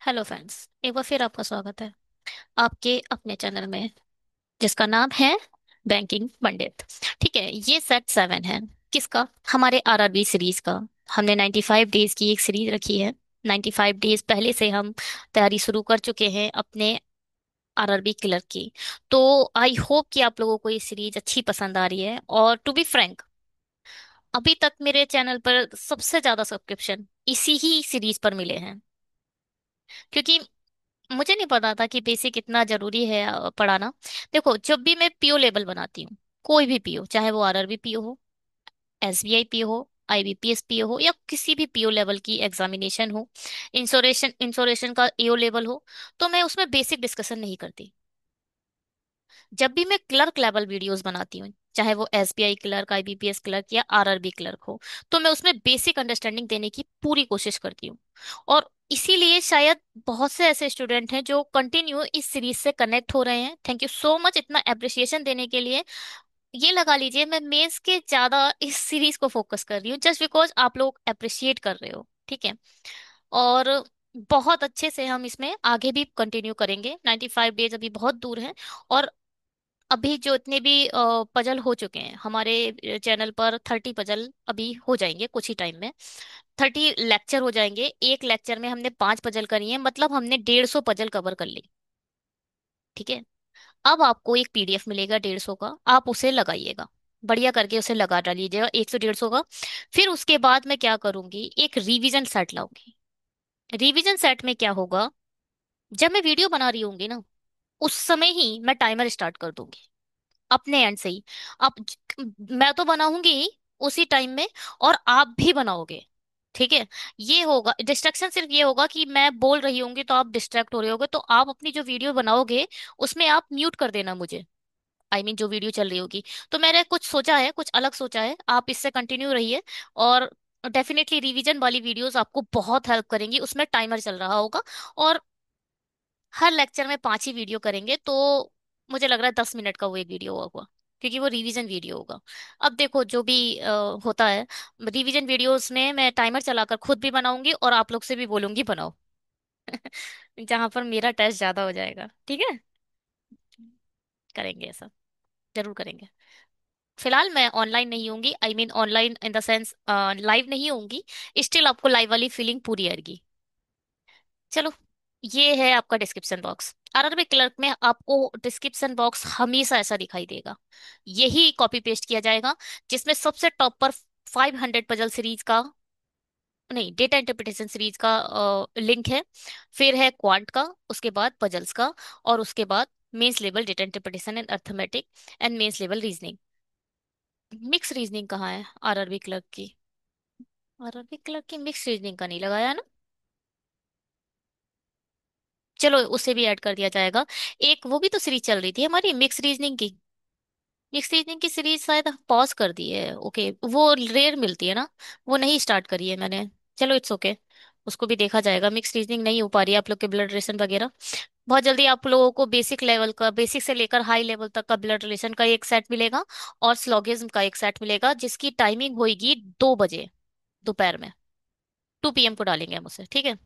Hello friends, एक बार फिर आपका स्वागत है आपके अपने चैनल में, जिसका नाम है बैंकिंग पंडित। ठीक है, ये सेट 7 है। किसका? हमारे आरआरबी सीरीज का। हमने 95 डेज की एक सीरीज रखी है। 95 डेज पहले से हम तैयारी शुरू कर चुके हैं अपने आरआरबी क्लर्क की। तो आई होप कि आप लोगों को ये सीरीज अच्छी पसंद आ रही है। और टू बी फ्रैंक, अभी तक मेरे चैनल पर सबसे ज्यादा सब्सक्रिप्शन इसी ही सीरीज पर मिले हैं। क्योंकि मुझे नहीं पता था कि बेसिक इतना जरूरी है पढ़ाना। देखो, जब भी मैं पीओ लेवल बनाती हूँ, कोई भी पीओ, चाहे वो आरआरबी पीओ हो, एसबीआई पीओ हो, आईबीपीएस पीओ हो, या किसी भी पीओ लेवल की एग्जामिनेशन हो, इंश्योरेशन इंश्योरेशन का एओ लेवल हो, तो मैं उसमें बेसिक डिस्कशन नहीं करती। जब भी मैं क्लर्क लेवल वीडियोस बनाती हूँ, चाहे वो एसबीआई क्लर्क, आईबीपीएस क्लर्क या आरआरबी क्लर्क हो, तो मैं उसमें बेसिक अंडरस्टैंडिंग देने की पूरी कोशिश करती हूँ। और इसीलिए शायद बहुत से ऐसे स्टूडेंट हैं जो कंटिन्यू इस सीरीज से कनेक्ट हो रहे हैं। थैंक यू सो मच इतना अप्रिसिएशन देने के लिए। ये लगा लीजिए, मैं मेंस के ज्यादा इस सीरीज को फोकस कर रही हूँ जस्ट बिकॉज आप लोग अप्रिशिएट कर रहे हो। ठीक है। और बहुत अच्छे से हम इसमें आगे भी कंटिन्यू करेंगे। 95 डेज अभी बहुत दूर है। और अभी जो इतने भी पजल हो चुके हैं हमारे चैनल पर, 30 पजल अभी हो जाएंगे कुछ ही टाइम में। 30 लेक्चर हो जाएंगे। एक लेक्चर में हमने 5 पजल करी है, मतलब हमने 150 पजल कवर कर ली। ठीक है। अब आपको एक पीडीएफ मिलेगा 150 का, आप उसे लगाइएगा। बढ़िया करके उसे लगा डालिएगा, 100 150 का। फिर उसके बाद मैं क्या करूंगी, एक रिवीजन सेट लाऊंगी। रिवीजन सेट में क्या होगा, जब मैं वीडियो बना रही होंगी ना, उस समय ही मैं टाइमर स्टार्ट कर दूंगी अपने एंड से ही। आप मैं तो बनाऊंगी ही उसी टाइम में, और आप भी बनाओगे। ठीक है। ये होगा डिस्ट्रक्शन, सिर्फ ये होगा कि मैं बोल रही होंगी तो आप डिस्ट्रैक्ट हो रहे होगे, तो आप अपनी जो वीडियो बनाओगे उसमें आप म्यूट कर देना मुझे। जो वीडियो चल रही होगी। तो मैंने कुछ सोचा है, कुछ अलग सोचा है, आप इससे कंटिन्यू रहिए। और डेफिनेटली रिवीजन वाली वीडियोस आपको बहुत हेल्प करेंगी, उसमें टाइमर चल रहा होगा। और हर लेक्चर में 5 ही वीडियो करेंगे, तो मुझे लग रहा है 10 मिनट का वो एक वीडियो होगा, क्योंकि वो रिवीजन वीडियो होगा। अब देखो, जो भी होता है, रिवीजन वीडियोस में मैं टाइमर चलाकर खुद भी बनाऊंगी और आप लोग से भी बोलूंगी बनाओ। जहां पर मेरा टेस्ट ज्यादा हो जाएगा। ठीक है। करेंगे ऐसा, जरूर करेंगे। फिलहाल मैं ऑनलाइन नहीं होंगी, online in the sense live नहीं होंगी। स्टिल आपको लाइव वाली फीलिंग पूरी आएगी। चलो, ये है आपका डिस्क्रिप्शन बॉक्स। आरआरबी क्लर्क में आपको डिस्क्रिप्शन बॉक्स हमेशा ऐसा दिखाई देगा। यही कॉपी पेस्ट किया जाएगा, जिसमें सबसे टॉप पर 500 पजल सीरीज का, नहीं, डेटा इंटरप्रिटेशन सीरीज का लिंक है। फिर है क्वांट का, उसके बाद पजल्स का, और उसके बाद mains level data interpretation and arithmetic, and mains level reasoning. Mix reasoning कहाँ है आरआरबी क्लर्क की? आरआरबी क्लर्क की मिक्स रीजनिंग का नहीं लगाया ना। चलो, उसे भी ऐड कर दिया जाएगा। एक वो भी तो सीरीज चल रही थी हमारी मिक्स रीजनिंग की। मिक्स रीजनिंग की सीरीज शायद पॉज कर दी है। ओके, वो रेयर मिलती है ना, वो नहीं स्टार्ट करी है मैंने। चलो, इट्स ओके। उसको भी देखा जाएगा। मिक्स रीजनिंग नहीं हो पा रही है आप लोग के, ब्लड रिलेशन वगैरह। बहुत जल्दी आप लोगों को बेसिक लेवल का, बेसिक से लेकर हाई लेवल तक का ब्लड रिलेशन का एक सेट मिलेगा, और स्लॉगिज्म का एक सेट मिलेगा, जिसकी टाइमिंग होगी 2 बजे दोपहर में। 2 PM को डालेंगे हम उसे। ठीक है।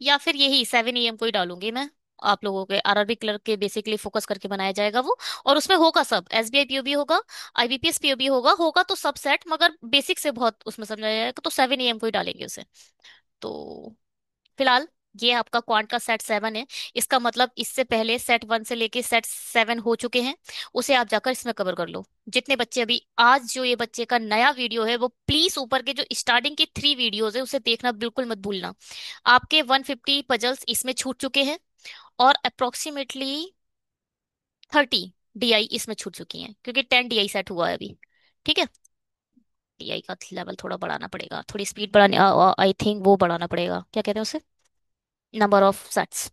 या फिर यही 7 AM को ही डालूंगी मैं। आप लोगों के आरआरबी क्लर्क के बेसिकली फोकस करके बनाया जाएगा वो। और उसमें होगा सब, एसबीआई पीओ भी होगा, आईबीपीएस पीओ भी होगा, होगा तो सब सेट, मगर बेसिक से बहुत उसमें समझाया जाएगा, तो 7 AM को ही डालेंगे उसे। तो फिलहाल ये आपका क्वांट का सेट 7 है। इसका मतलब इससे पहले सेट 1 से लेके सेट 7 हो चुके हैं, उसे आप जाकर इसमें कवर कर लो। जितने बच्चे अभी, आज जो ये बच्चे का नया वीडियो है, वो प्लीज ऊपर के जो स्टार्टिंग के 3 वीडियोज है उसे देखना बिल्कुल मत भूलना। आपके 150 पजल्स इसमें छूट चुके हैं, और अप्रोक्सीमेटली 30 DI इसमें छूट चुकी हैं, क्योंकि 10 DI सेट हुआ है अभी। ठीक है। डीआई का लेवल थोड़ा बढ़ाना पड़ेगा, थोड़ी स्पीड बढ़ाने, आई थिंक वो बढ़ाना पड़ेगा, क्या कहते हैं उसे, नंबर ऑफ सेट्स।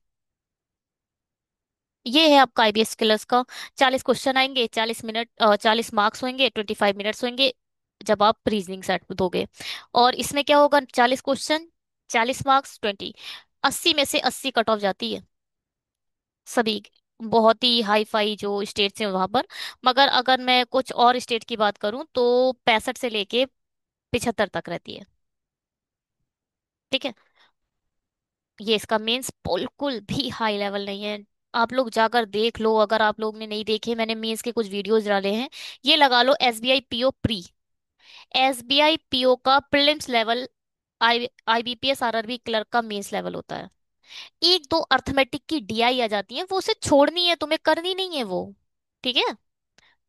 ये है आपका आईबीएस स्किलर्स का। 40 क्वेश्चन आएंगे, 40 मिनट, 40 मार्क्स होंगे, 25 मिनट्स होंगे जब आप रीजनिंग सेट दोगे। और इसमें क्या होगा, 40 क्वेश्चन, 40 मार्क्स, 80 में से 80 कट ऑफ जाती है सभी, बहुत ही हाई फाई जो स्टेट्स हैं वहां पर। मगर अगर मैं कुछ और स्टेट की बात करूं तो 65 से लेके 75 तक रहती है। ठीक है। ये इसका मेंस बिल्कुल भी हाई लेवल नहीं है। आप लोग जाकर देख लो, अगर आप लोग ने नहीं देखे, मैंने मेंस के कुछ वीडियोस डाले हैं। ये लगा लो SBI PO pre. SBI PO का prelims level IBPS RRB clerk का मेंस लेवल होता है। एक दो अर्थमेटिक की डीआई आ जाती है, वो उसे छोड़नी है, तुम्हें करनी नहीं है वो। ठीक है,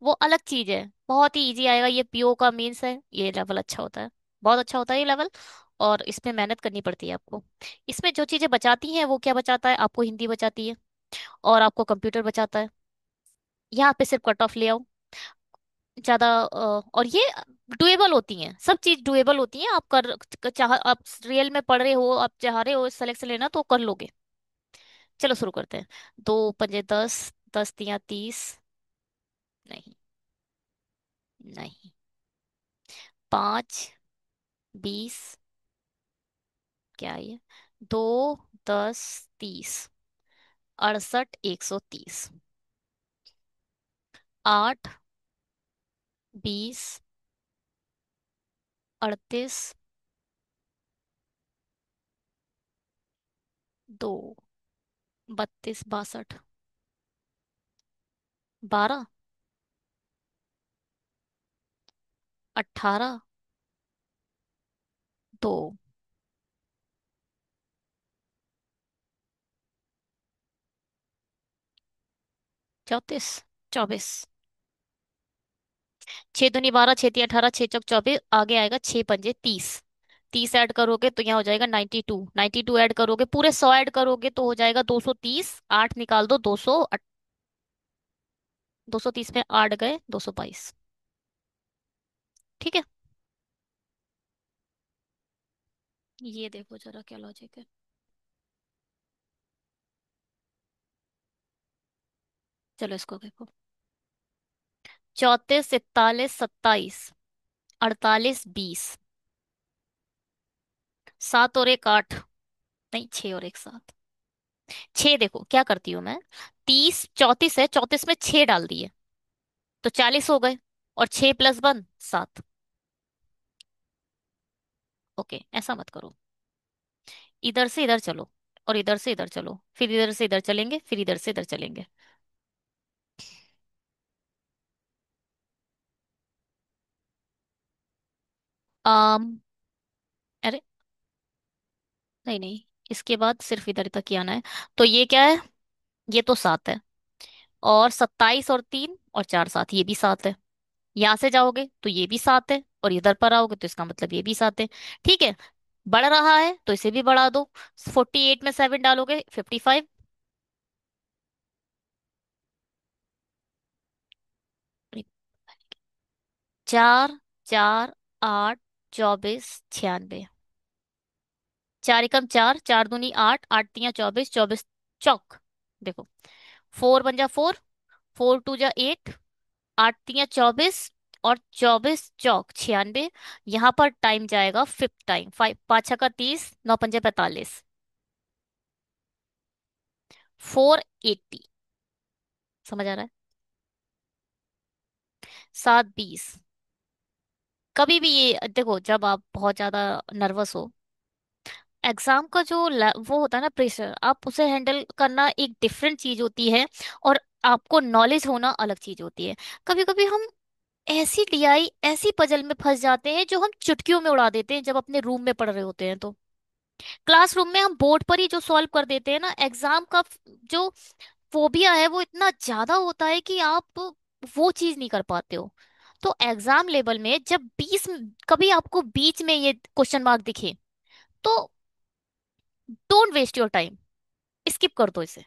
वो अलग चीज है। बहुत ही इजी आएगा। ये पीओ का मीन्स है, ये लेवल अच्छा होता है, बहुत अच्छा होता है ये लेवल। और इसमें मेहनत करनी पड़ती है आपको। इसमें जो चीजें बचाती हैं वो क्या बचाता है, आपको हिंदी बचाती है और आपको कंप्यूटर बचाता है। यहाँ पे सिर्फ कट ऑफ ले आओ ज्यादा। और ये डुएबल होती हैं, सब चीज डुएबल होती हैं। आप चाह आप रियल में पढ़ रहे हो, आप चाह रहे हो सिलेक्शन लेना तो कर लोगे। चलो शुरू करते हैं। दो पंजे 10, 10 तियां 30। नहीं, नहीं। 5 20, क्या है ये? 2 10 30, 68 130। 8 20 38, 2 32 62, 12 18 2, 34 24। 6 दूनी 12, 6 तियां 18, 6 चौक 24, आगे आएगा 6 पंजे 30। 30 ऐड करोगे तो यहाँ हो जाएगा 92। 92 ऐड करोगे, पूरे 100 ऐड करोगे तो हो जाएगा 230। 8 निकाल दो, 230 में 8 गए, 222। ठीक है, ये देखो जरा क्या लॉजिक है। चलो इसको देखो। 34 41 27, 48 20, 7 और 1 8। नहीं, 6 और 1 7। 6 देखो क्या करती हूँ मैं। 30 34 है, 34 में 6 डाल दिए तो 40 हो गए। और 6 + 1 7। ओके, ऐसा मत करो। इधर से इधर चलो, और इधर से इधर चलो, फिर इधर से इधर चलेंगे, फिर इधर से इधर चलेंगे। आम अरे, नहीं नहीं, इसके बाद सिर्फ इधर तक ही आना है। तो ये क्या है? ये तो 7 है। और 27 और 3 और 4 7, ये भी 7 है। यहाँ से जाओगे तो ये भी 7 है, और इधर पर आओगे तो इसका मतलब ये भी 7 है। ठीक है, बढ़ रहा है तो इसे भी बढ़ा दो। 48 में 7 डालोगे 55। 4 4 8 24 96। 4 एकम 4, 4 दूनी 8, 8 तियां 24, 24 चौक। देखो, 4 1 जा 4, 4 2 जा 8, 8 तियां 24, और 24 चौक 96। यहाँ पर टाइम जाएगा फिफ्थ टाइम, 5 5 छक्का 30, 9 पंजे 45। 480। समझ आ रहा है? 7 20। कभी भी ये देखो, जब आप बहुत ज्यादा नर्वस हो, एग्जाम का जो वो होता है ना प्रेशर, आप उसे हैंडल करना एक डिफरेंट चीज होती है। और आपको नॉलेज होना अलग चीज होती है। कभी कभी हम ऐसी डीआई ऐसी पजल में फंस जाते हैं जो हम चुटकियों में उड़ा देते हैं जब अपने रूम में पढ़ रहे होते हैं। तो क्लासरूम में हम बोर्ड पर ही जो सॉल्व कर देते हैं ना, एग्जाम का जो फोबिया है वो इतना ज्यादा होता है कि आप वो चीज नहीं कर पाते हो। तो एग्जाम लेवल में जब कभी आपको बीच में ये क्वेश्चन मार्क दिखे, तो don't waste your time, skip कर दो इसे।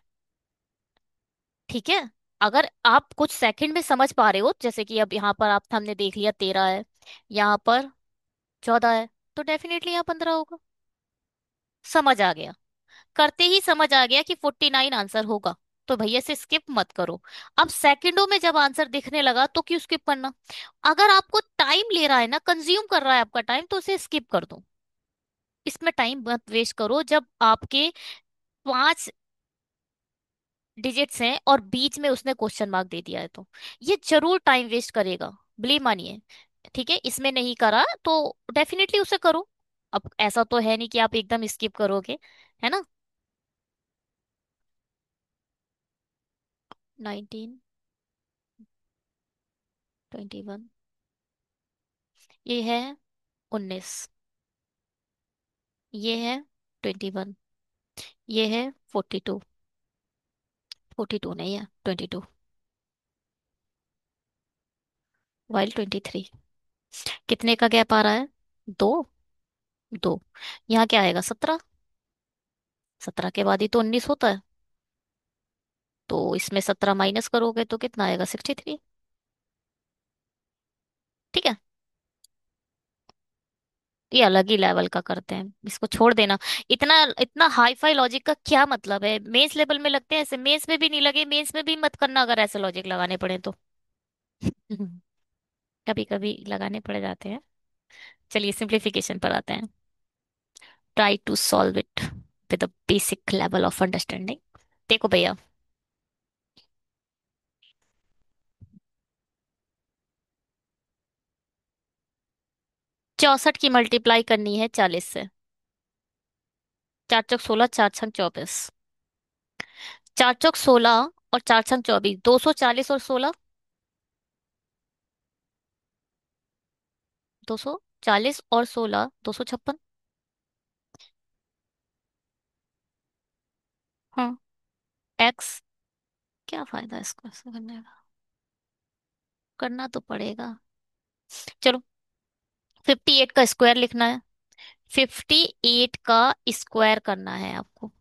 ठीक है, अगर आप कुछ सेकंड में समझ पा रहे हो, जैसे कि अब यहाँ पर आप हमने देख लिया 13 है, यहाँ पर 14 है, तो डेफिनेटली यहाँ 15 होगा। समझ आ गया, करते ही समझ आ गया कि 49 आंसर होगा। तो भैया से स्किप मत करो। अब सेकंडों में जब आंसर दिखने लगा तो क्यों स्किप करना? अगर आपको टाइम ले रहा है ना, कंज्यूम कर रहा है आपका टाइम, तो उसे स्किप कर दो। इसमें टाइम मत वेस्ट करो। जब आपके 5 डिजिट्स हैं और बीच में उसने क्वेश्चन मार्क दे दिया है, तो ये जरूर टाइम वेस्ट करेगा, बिलीव मानिए। ठीक है, इसमें नहीं करा तो डेफिनेटली उसे करो। अब ऐसा तो है नहीं कि आप एकदम स्किप करोगे, है ना? 19, 21, ये है 19, ये है 21, ये है 42, 42 नहीं है 22, वाइल 23। कितने का गैप आ रहा है? दो। दो। यहाँ क्या आएगा? 17। 17 के बाद ही तो 19 होता है। तो इसमें 17 माइनस करोगे तो कितना आएगा? 63। ठीक है। ये अलग ही लेवल का करते हैं, इसको छोड़ देना। इतना इतना हाई फाई लॉजिक का क्या मतलब है? मेंस लेवल में लगते हैं ऐसे, मेंस में भी नहीं लगे, मेंस में भी मत करना अगर ऐसे लॉजिक लगाने पड़े तो। कभी कभी लगाने पड़ जाते हैं। चलिए सिंप्लीफिकेशन पर आते हैं। Try to solve it with a basic level of understanding. देखो भैया, 64 की मल्टीप्लाई करनी है 40 से। 4 चौक 16, 4 छंग 24। 4 चौक 16 और 4 छंग 24, 240 और 16। 240 और 16, 256। हाँ। एक्स। क्या फायदा इसको ऐसे करने का? करना तो पड़ेगा। चलो, 58 का स्क्वायर लिखना है। 58 का स्क्वायर करना है आपको।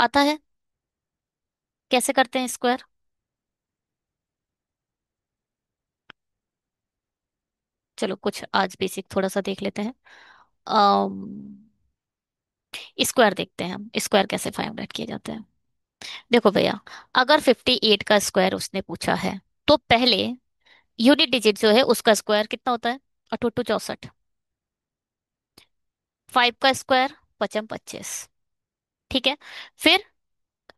आता है? कैसे करते हैं स्क्वायर? चलो कुछ आज बेसिक थोड़ा सा देख लेते हैं। स्क्वायर देखते हैं हम, स्क्वायर कैसे फाइंड आउट किए जाते हैं। देखो भैया, अगर 58 का स्क्वायर उसने पूछा है, तो पहले यूनिट डिजिट जो है उसका स्क्वायर कितना होता है? 8 8 64। 5 का स्क्वायर? 55 25। ठीक है। फिर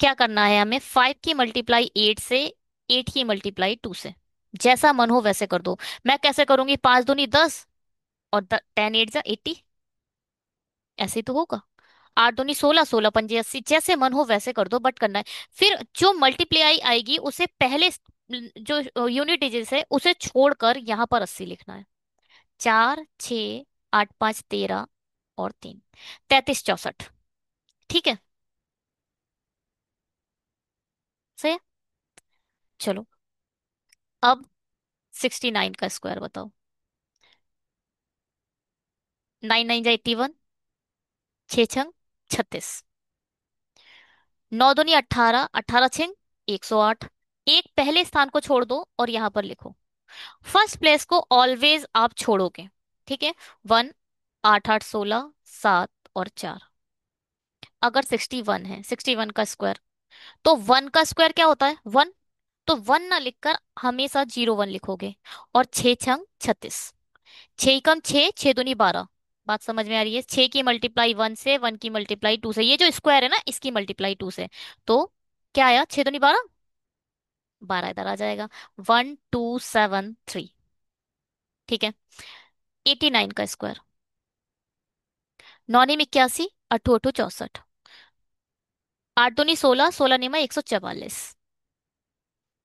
क्या करना है हमें? 5 की मल्टीप्लाई 8 से, 8 की मल्टीप्लाई 2 से। जैसा मन हो वैसे कर दो। मैं कैसे करूंगी? 5 दूनी 10, और 10 8 जा 80। ऐसे ही तो होगा। 8 दूनी 16, 16 पंजे 80। जैसे मन हो वैसे कर दो, बट करना है। फिर जो मल्टीप्लाई आएगी उसे पहले जो यूनिट डिजिट है उसे छोड़कर यहां पर 80 लिखना है। 4 6 8 5 13 और 3, 33 64। ठीक है। सही है? चलो, अब 69 का स्क्वायर बताओ। 9 9 जा 81। 6 छंग 36। 9 दूनी 18, 18 छिंग 108। एक पहले स्थान को छोड़ दो और यहां पर लिखो। फर्स्ट प्लेस को ऑलवेज आप छोड़ोगे। ठीक है। 1, 8 8 16 7 और 4। अगर 61 है, 61 का स्क्वायर, तो 1 का स्क्वायर क्या होता है? 1। तो 1 ना लिखकर हमेशा 01 लिखोगे। और 6 छंग 36। 6 एकम 6, 6 दूनी 12। बात समझ में आ रही है? 6 की मल्टीप्लाई 1 से, 1 की मल्टीप्लाई 2 से, ये जो स्क्वायर है ना इसकी मल्टीप्लाई 2 से। तो क्या आया? 6 दूनी 12। 12 इधर आ जाएगा। 1273। ठीक है। 89 का स्क्वायर। 9 9 81, 8 8 64। 8 दूनी 16, 16 9 144।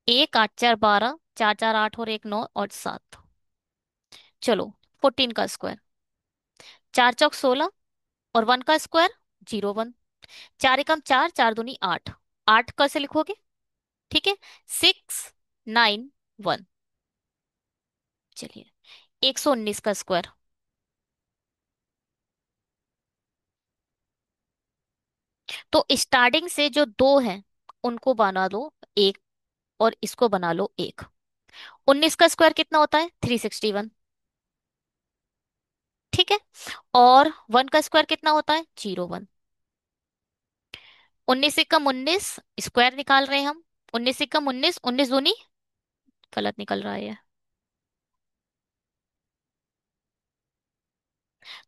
1 8 4 12, 4 4 8 और 1 9 और 7। चलो, 14 का स्क्वायर। 4 चौक 16 और 1 का स्क्वायर? 01। 4 एकम 4, 4 दूनी 8। 8 कैसे लिखोगे? ठीक है। 6 9 1। चलिए, 119 का स्क्वायर। तो स्टार्टिंग से जो दो हैं उनको बना दो एक, और इसको बना लो एक। 19 का स्क्वायर कितना होता है? 361। ठीक है। और 1 का स्क्वायर कितना होता है? 01। 19 एकम 19, स्क्वायर निकाल रहे हैं हम। 19 एकम 19, 19 दूनी, गलत निकल रहा है ये।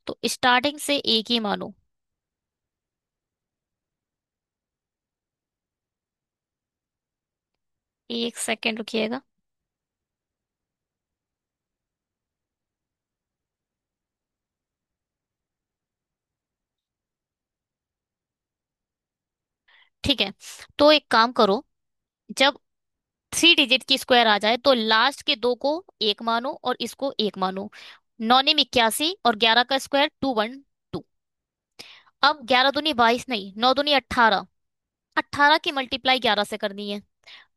तो स्टार्टिंग से एक ही मानो। एक सेकेंड रुकिएगा। ठीक है, तो एक काम करो, जब 3 डिजिट की स्क्वायर आ जाए तो लास्ट के दो को एक मानो और इसको एक मानो। 9 ने 81 और 11 का स्क्वायर 212। अब 11 दूनी 22 नहीं, 9 दूनी 18। 18 की मल्टीप्लाई 11 से करनी है।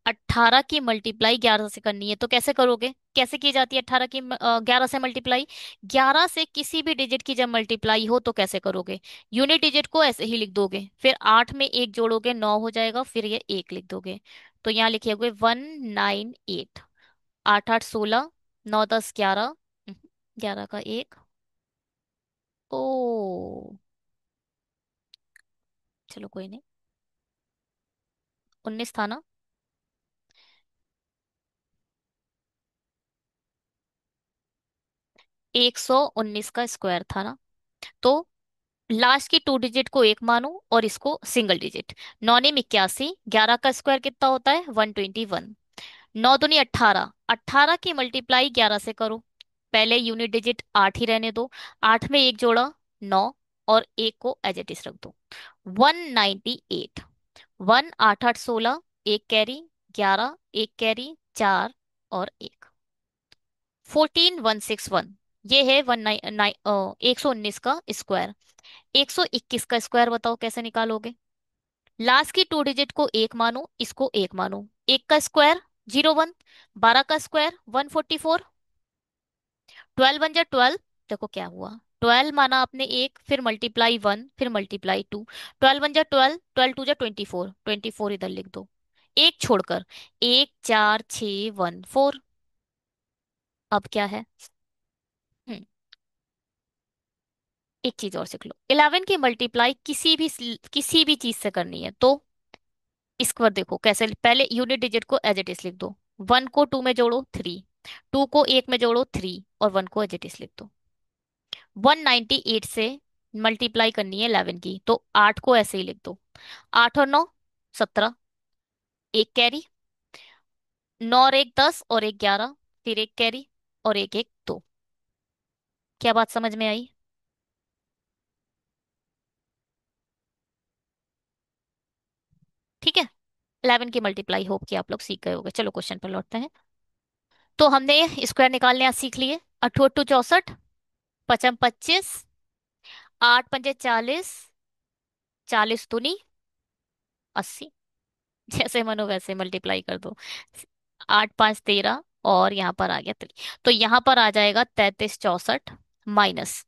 18 की मल्टीप्लाई 11 से करनी है, तो कैसे करोगे? कैसे की जाती है 18 की 11 से मल्टीप्लाई? 11 से किसी भी डिजिट की जब मल्टीप्लाई हो तो कैसे करोगे? यूनिट डिजिट को ऐसे ही लिख दोगे, फिर 8 में एक जोड़ोगे 9 हो जाएगा, फिर ये एक लिख दोगे। तो यहाँ लिखोगे 198। 8 8 16, 9 10 11। 11 का एक। ओ, चलो कोई नहीं। 19 था ना? 119 का स्क्वायर था ना? तो लास्ट की 2 डिजिट को एक मानो और इसको सिंगल डिजिट। 9 ने 81, 11 का स्क्वायर कितना होता है? 121। 9 दूनी 18। 18 की मल्टीप्लाई 11 से करो। पहले यूनिट डिजिट 8 ही रहने दो। 8 में एक जोड़ा 9, और एक को एज इट इज रख दो। 198। 1 8 8 16, एक कैरी, 11 एक कैरी, 4 और एक। 14161। ये है 119 का स्क्वायर। 121 का स्क्वायर बताओ कैसे निकालोगे? लास्ट की 2 डिजिट को एक मानो, इसको एक मानो। एक का स्क्वायर 01। 12 का स्क्वायर 144। 12 1 जा 12। देखो क्या हुआ, 12 माना आपने एक, फिर मल्टीप्लाई 1, फिर मल्टीप्लाई 2। 12 1 जा 12, 12 2 जा 24। 24 इधर लिख दो, एक छोड़कर। 1 4 6 1 4। अब क्या है? हम्म, एक चीज और सीख लो। 11 की मल्टीप्लाई किसी भी चीज से करनी है तो इसको देखो कैसे। पहले यूनिट डिजिट को एज इट इज लिख दो। 1 को 2 में जोड़ो 3, 2 को 1 में जोड़ो 3, और 1 को एज इट इज लिख दो। 198 से मल्टीप्लाई करनी है 11 की, तो 8 को ऐसे ही लिख दो। 8 और 9 17, एक कैरी। 9 और एक 10, और एक 11, फिर एक कैरी, और एक एक 2। क्या बात समझ में आई? ठीक है। 11 की मल्टीप्लाई होप कि आप लोग सीख गए होंगे। चलो क्वेश्चन पर लौटते हैं। तो हमने स्क्वायर निकालने आज सीख लिए। 8 8 64, 55 25, 8 5 40, 40 दूनी 80। जैसे मनो वैसे मल्टीप्लाई कर दो। 8 5 13, और यहाँ पर आ गया 3। तो यहाँ पर आ जाएगा 33 64 माइनस।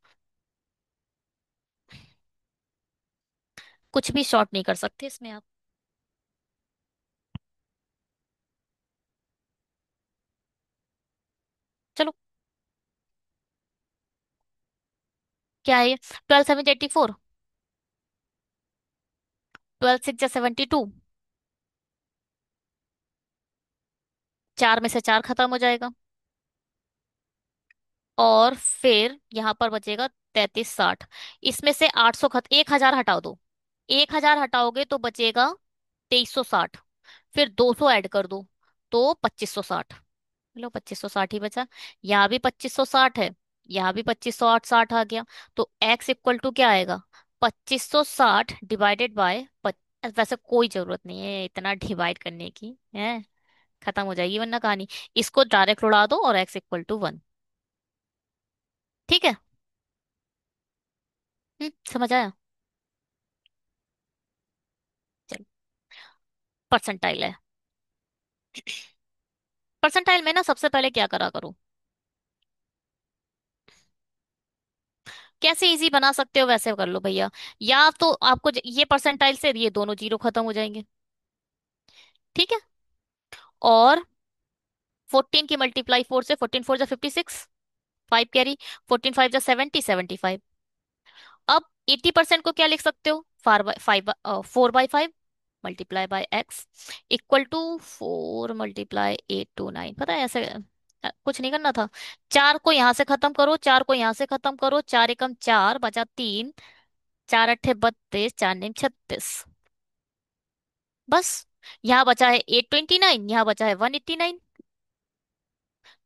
कुछ भी शॉर्ट नहीं कर सकते इसमें आप। चलो, क्या है ये? 12 7 84। 12 6 जा 72। 4 में से 4 खत्म हो जाएगा, और फिर यहाँ पर बचेगा 33 60। इसमें से 800 1000 हटा दो। 1000 हटाओगे तो बचेगा 2360। फिर 200 ऐड कर दो, तो 2560। लो 2560 ही बचा। यहाँ भी 2560 है, यहाँ भी 2560 आ गया। तो x इक्वल टू क्या आएगा? 2560 डिवाइडेड बाय। वैसे कोई जरूरत नहीं है इतना डिवाइड करने की है, खत्म हो जाएगी वरना कहानी। इसको डायरेक्ट उड़ा दो और x इक्वल टू 1। ठीक है। समझ आया? चलो, परसेंटाइल है। परसेंटाइल में ना सबसे पहले क्या करा करो? कैसे इजी बना सकते हो वैसे कर लो भैया। या तो आपको ये परसेंटाइल से ये दोनों जीरो खत्म हो जाएंगे। ठीक है। और 14 की मल्टीप्लाई 4 से, 14 4 जा 56, 5 कैरी। 14 5 जा 70, 75। अब 80% को क्या लिख सकते हो? 4/5 multiply by x equal to 4 × 8 2 9। पता है ऐसे कुछ नहीं करना था। 4 को यहां से खत्म करो, 4 को यहां से खत्म करो, 4 एकम 4 बचा 3, 4 8 32, 4 9 36। बस। यहाँ बचा है 829, यहाँ बचा है 189।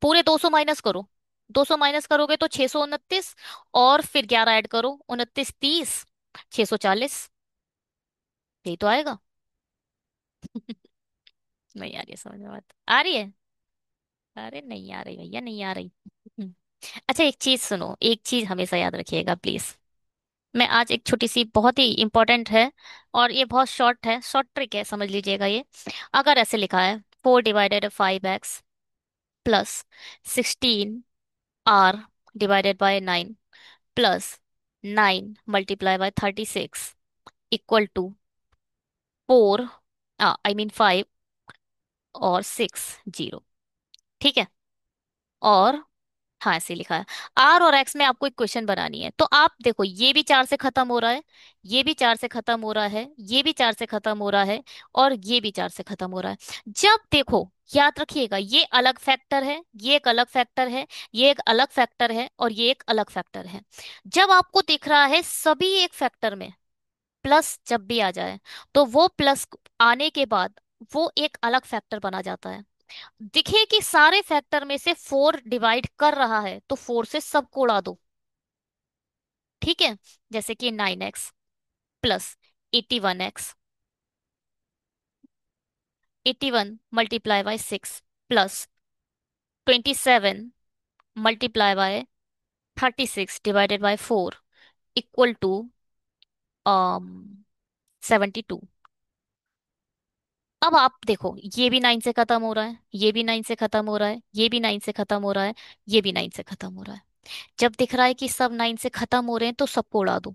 पूरे 200 माइनस करो। 200 माइनस करोगे तो 629, और फिर 11 ऐड करो, 29 30, 640। यही तो आएगा। नहीं आ रही है समझ में बात, आ रही है? अरे नहीं आ रही भैया, नहीं आ रही। हम्म। अच्छा एक चीज सुनो, एक चीज हमेशा याद रखिएगा प्लीज। मैं आज एक छोटी सी, बहुत ही इंपॉर्टेंट है, और ये बहुत शॉर्ट है, शॉर्ट ट्रिक है, समझ लीजिएगा ये। अगर ऐसे लिखा है 4 ÷ 5x plus 16r ÷ 9 plus 9 × 36 equal to 4, I mean 5 और 6 0। ठीक है। और हाँ ऐसे लिखा है। आर और एक्स में आपको एक क्वेश्चन बनानी है, तो आप देखो ये भी 4 से खत्म हो रहा है, ये भी 4 से खत्म हो रहा है, ये भी 4 से खत्म हो रहा है, और ये भी 4 से खत्म हो रहा है। जब देखो, याद रखिएगा, ये अलग फैक्टर है, ये एक अलग फैक्टर है, ये एक अलग फैक्टर है, और ये एक अलग फैक्टर है। जब आपको दिख रहा है सभी एक फैक्टर में प्लस जब भी आ जाए, तो वो प्लस आने के बाद वो एक अलग फैक्टर बना जाता है। दिखे कि सारे फैक्टर में से 4 डिवाइड कर रहा है, तो 4 से सबको उड़ा दो। ठीक है। जैसे कि 9x plus 81x, 81 × 6 plus 27 × 36 ÷ 4 equal to 72। अब आप देखो, ये भी 9 से खत्म हो रहा है, ये भी 9 से खत्म हो रहा है, ये भी 9 से खत्म हो रहा है, ये भी 9 से खत्म हो रहा है। जब दिख रहा है कि सब 9 से खत्म हो रहे हैं, तो सबको उड़ा दो।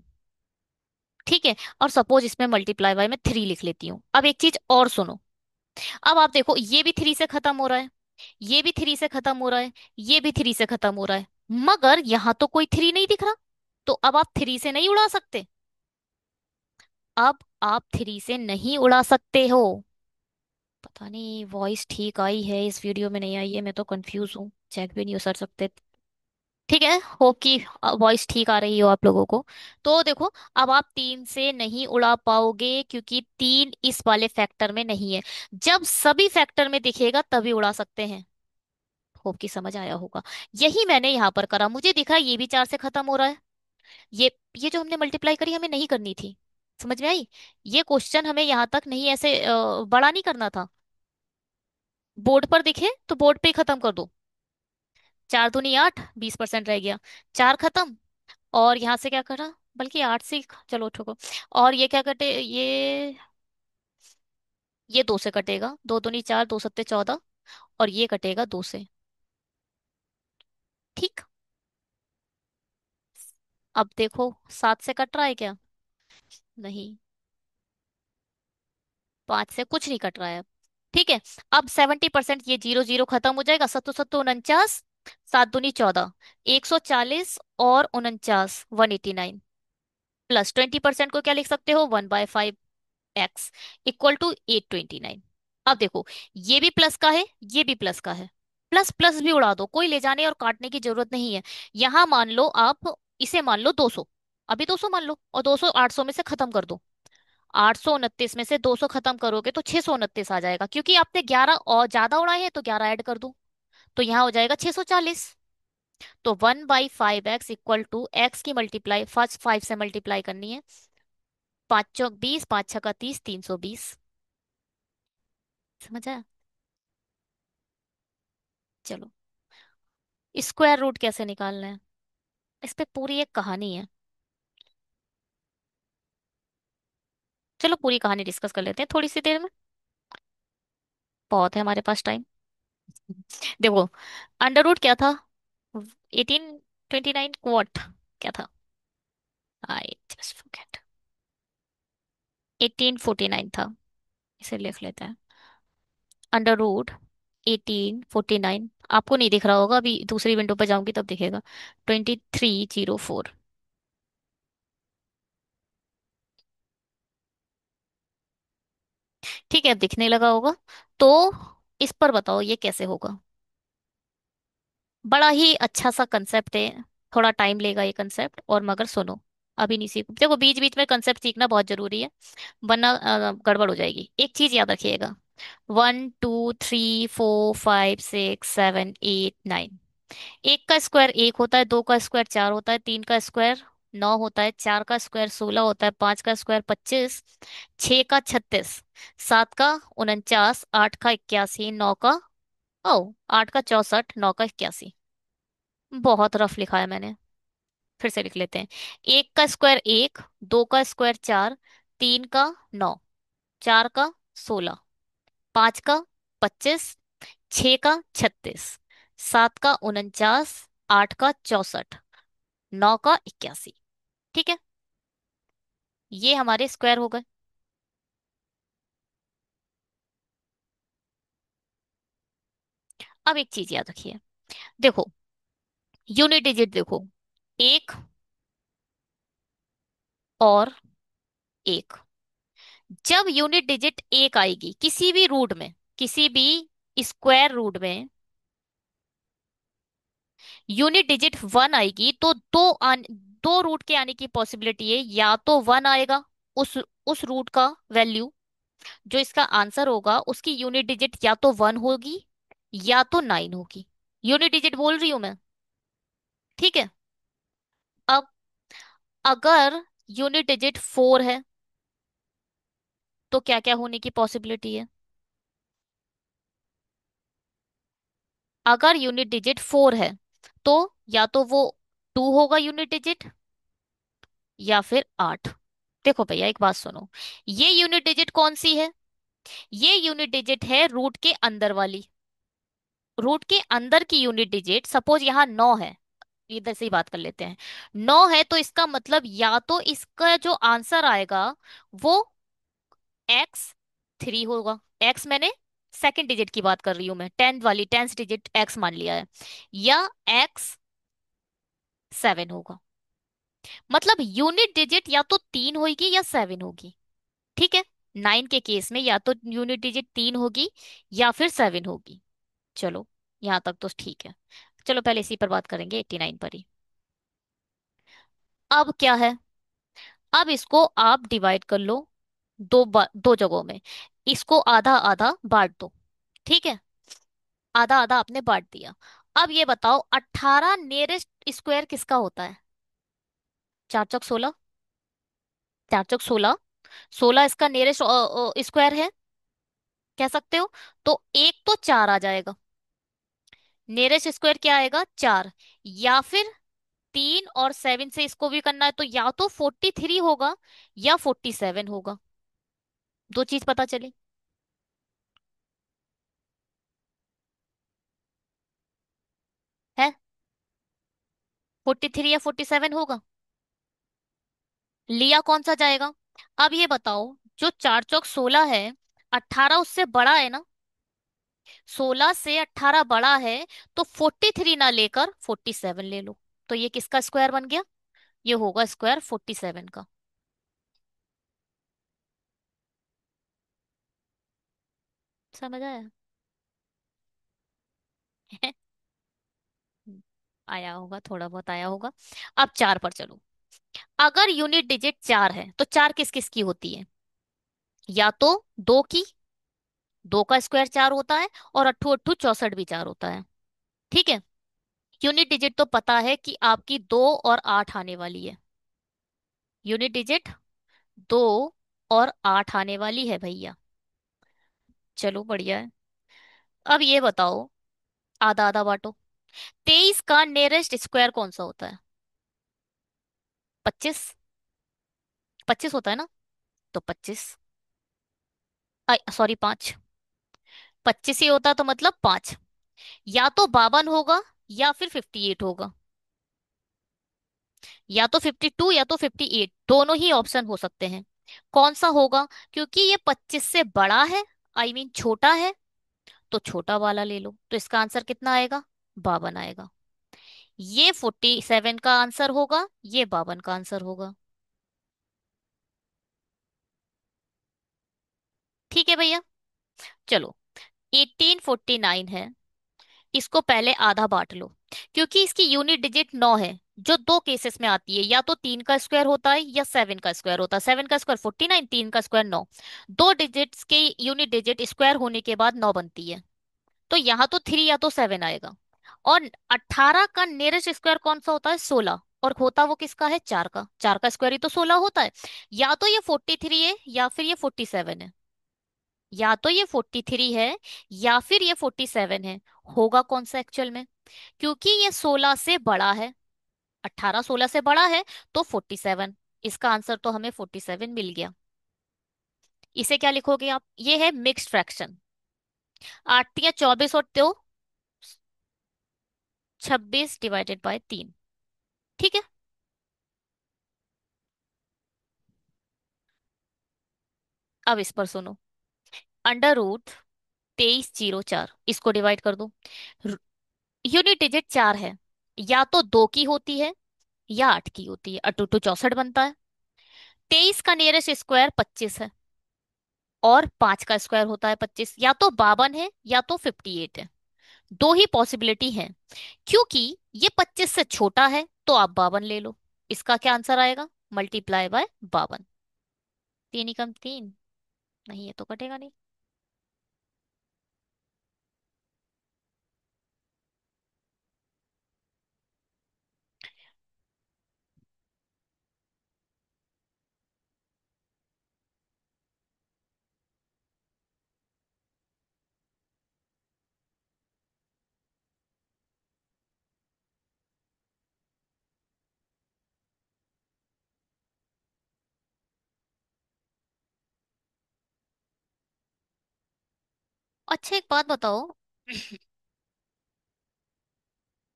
ठीक है। और सपोज इसमें मल्टीप्लाई बाय में 3 लिख लेती हूँ। अब एक चीज और सुनो। अब आप देखो, ये भी 3 से खत्म हो रहा है, ये भी 3 से खत्म हो रहा है, ये भी 3 से खत्म हो रहा है, मगर यहां तो कोई 3 नहीं दिख रहा। तो अब आप 3 से नहीं उड़ा सकते। अब आप 3 से नहीं उड़ा सकते हो। पता नहीं वॉइस ठीक आई है इस वीडियो में, नहीं आई है, मैं तो कंफ्यूज हूँ, चेक भी नहीं हो सर सकते। ठीक है, होप कि वॉइस ठीक आ रही हो आप लोगों को। तो देखो, अब आप 3 से नहीं उड़ा पाओगे, क्योंकि 3 इस वाले फैक्टर में नहीं है। जब सभी फैक्टर में दिखेगा तभी उड़ा सकते हैं। होप कि समझ आया होगा। यही मैंने यहाँ पर करा, मुझे दिखा ये भी 4 से खत्म हो रहा है। ये जो हमने मल्टीप्लाई करी हमें नहीं करनी थी। समझ में आई? ये क्वेश्चन हमें यहाँ तक नहीं, ऐसे बड़ा नहीं करना था। बोर्ड पर दिखे तो बोर्ड पे ही खत्म कर दो। 4 दूनी 8, 20% रह गया, 4 खत्म। और यहाँ से क्या करा, बल्कि 8 से चलो ठोको। और ये क्या कटे, ये 2 से कटेगा, 2 दूनी 4, 2 सत्ते 14, और ये कटेगा 2 से। ठीक। अब देखो 7 से कट रहा है क्या? नहीं। 5 से कुछ नहीं कट रहा है अब। ठीक है। अब 70%, ये 0 0 खत्म हो जाएगा, सत्तो सत्तो 49, 7 दूनी 14, 140, और 49 189, प्लस 20% को क्या लिख सकते हो, 1/5x इक्वल टू 829। अब देखो, ये भी प्लस का है, ये भी प्लस का है, प्लस प्लस भी उड़ा दो, कोई ले जाने और काटने की जरूरत नहीं है। यहां मान लो आप, इसे मान लो 200, अभी 200 मान लो, और 200 800 में से खत्म कर दो। 829 में से 200 खत्म करोगे तो 629 आ जाएगा, क्योंकि आपने 11 और ज्यादा उड़ाए हैं तो 11 ऐड कर दो, तो यहाँ हो जाएगा 640। तो 1/5x इक्वल टू एक्स की मल्टीप्लाई फर्स्ट 5 से मल्टीप्लाई करनी है। 5 चौक 20, 5 छक्का 30, 320। समझ आया? चलो, स्क्वायर रूट कैसे निकालना है, इस पे पूरी एक कहानी है। चलो पूरी कहानी डिस्कस कर लेते हैं थोड़ी सी देर में, बहुत है हमारे पास टाइम। देखो, अंडर रूट क्या था, 1829 क्वाट क्या था, आई जस्ट फॉरगेट, 1849 था। इसे लिख लेते हैं, अंडर रूट 1849। आपको नहीं दिख रहा होगा, अभी दूसरी विंडो पर जाऊंगी तब दिखेगा, 2304। ठीक है, अब दिखने लगा होगा। तो इस पर बताओ ये कैसे होगा। बड़ा ही अच्छा सा कंसेप्ट है, थोड़ा टाइम लेगा ये कंसेप्ट, और मगर सुनो, अभी नहीं सीखो, देखो बीच बीच में कंसेप्ट सीखना बहुत जरूरी है, वरना गड़बड़ हो जाएगी। एक चीज याद रखिएगा, 1 2 3 4 5 6 7 8 9। एक का स्क्वायर 1 होता है, 2 का स्क्वायर 4 होता है, 3 का स्क्वायर नौ होता है, चार का स्क्वायर 16 होता है, पांच का स्क्वायर 25, छह का 36, सात का 49, आठ का 81, नौ का, ओ, आठ का 64, नौ का 81। बहुत रफ लिखा है मैंने। फिर से लिख लेते हैं। एक का स्क्वायर एक, दो का स्क्वायर चार, तीन का 9, चार का 16, पांच का 25, छह का 36, सात का 49, आठ का 64, नौ का 81। ठीक है, ये हमारे स्क्वायर हो गए। अब एक चीज याद रखिए, देखो, यूनिट डिजिट देखो, एक और एक। जब यूनिट डिजिट एक आएगी किसी भी रूट में, किसी भी स्क्वायर रूट में, यूनिट डिजिट वन आएगी तो दो रूट के आने की पॉसिबिलिटी है। या तो वन आएगा, उस रूट का वैल्यू, जो इसका आंसर होगा उसकी यूनिट डिजिट या तो वन होगी या तो नाइन होगी। यूनिट डिजिट बोल रही हूं मैं, ठीक है। अब अगर यूनिट डिजिट फोर है तो क्या क्या होने की पॉसिबिलिटी है? अगर यूनिट डिजिट फोर है तो या तो वो टू होगा यूनिट डिजिट, या फिर आठ। देखो भैया एक बात सुनो, ये यूनिट डिजिट कौन सी है? ये यूनिट डिजिट है रूट के अंदर वाली। रूट के अंदर की यूनिट डिजिट, सपोज यहाँ नौ है, इधर से ही बात कर लेते हैं। नौ है तो इसका मतलब या तो इसका जो आंसर आएगा वो एक्स थ्री होगा। एक्स मैंने सेकंड डिजिट की बात कर रही हूं मैं, टेंथ वाली, टेंथ डिजिट एक्स मान लिया है। या एक्स सेवन होगा। मतलब यूनिट डिजिट या तो तीन होगी या सेवन होगी। ठीक है, नाइन के केस में या तो यूनिट डिजिट तीन होगी या फिर सेवन होगी। चलो, यहां तक तो ठीक है। चलो पहले इसी पर बात करेंगे, 89 पर ही। अब क्या है, अब इसको आप डिवाइड कर लो दो जगहों में। इसको आधा आधा बांट दो, ठीक है। आधा आधा आपने बांट दिया। अब ये बताओ 18 नियरेस्ट स्क्वायर किसका होता है? चार चौक 16, चार चौक 16, 16 इसका नियरेस्ट स्क्वायर है, कह सकते हो। तो एक तो चार आ जाएगा, नियरेस्ट स्क्वायर क्या आएगा? चार। या फिर तीन और सेवन से इसको भी करना है तो या तो 43 होगा या 47 होगा। दो चीज पता चली है, 43 या 47 होगा। लिया कौन सा जाएगा? अब ये बताओ, जो चार चौक 16 है, 18 उससे बड़ा है ना? 16 से 18 बड़ा है, तो 43 ना लेकर 47 ले लो। तो ये किसका स्क्वायर बन गया? ये होगा स्क्वायर 47 का। समझ आया? आया होगा, थोड़ा बहुत आया होगा। अब चार पर चलो। अगर यूनिट डिजिट चार है तो चार किस किस की होती है? या तो दो की, दो का स्क्वायर चार होता है, और अट्ठू अट्ठू 64 भी चार होता है। ठीक है, यूनिट डिजिट तो पता है कि आपकी दो और आठ आने वाली है। यूनिट डिजिट दो और आठ आने वाली है भैया। चलो बढ़िया है। अब ये बताओ, आधा आधा बांटो। 23 का नियरेस्ट स्क्वायर कौन सा होता है? 25, 25 होता है ना? तो 25, सॉरी, पांच। 25 ही होता तो मतलब पांच। या तो 52 होगा या फिर 58 होगा। या तो 52 या तो 58, दोनों ही ऑप्शन हो सकते हैं। कौन सा होगा? क्योंकि ये 25 से बड़ा है, आई मीन छोटा है, तो छोटा वाला ले लो। तो इसका आंसर कितना आएगा? 52 आएगा। ये 47 का आंसर होगा, ये 52 का आंसर होगा। ठीक है भैया। चलो, 1849 है, इसको पहले आधा बांट लो। क्योंकि इसकी यूनिट डिजिट 9 है, जो दो केसेस में आती है, या तो तीन का स्क्वायर होता है या सेवन का स्क्वायर होता है। सेवन का स्क्वायर 49, तीन का स्क्वायर 9। दो डिजिट्स के यूनिट डिजिट स्क्वायर होने के बाद 9 बनती है। तो यहाँ तो थ्री या तो सेवन आएगा। और 18 का नियरेस्ट स्क्वायर कौन सा होता है? 16। और होता वो किसका है, 4 का। 4 का स्क्वायर ही तो 16 होता है। या तो ये 43 है या फिर ये 47 है। या तो ये 43 है या फिर ये 47 है। होगा कौन सा एक्चुअल में? क्योंकि ये 16 से बड़ा है, 18 16 से बड़ा है, तो 47। इसका आंसर तो हमें 47 मिल गया। इसे क्या लिखोगे आप? ये है मिक्स्ड फ्रैक्शन। 8 या 24 और तो 26 ÷ 3। ठीक है। अब इस पर सुनो। √2304 इसको डिवाइड कर दो। यूनिट डिजिट 4 है, या तो 2 की होती है या 8 की होती है। 8 × 2 = 64 बनता है। 23 का नियरेस्ट स्क्वायर 25 है, और 5 का स्क्वायर होता है 25। या तो 52 है या तो 58 है। दो ही पॉसिबिलिटी है। क्योंकि ये 25 से छोटा है तो आप 52 ले लो। इसका क्या आंसर आएगा? ×52। 3 × 3 नहीं, ये तो कटेगा नहीं। अच्छा, एक बात बताओ।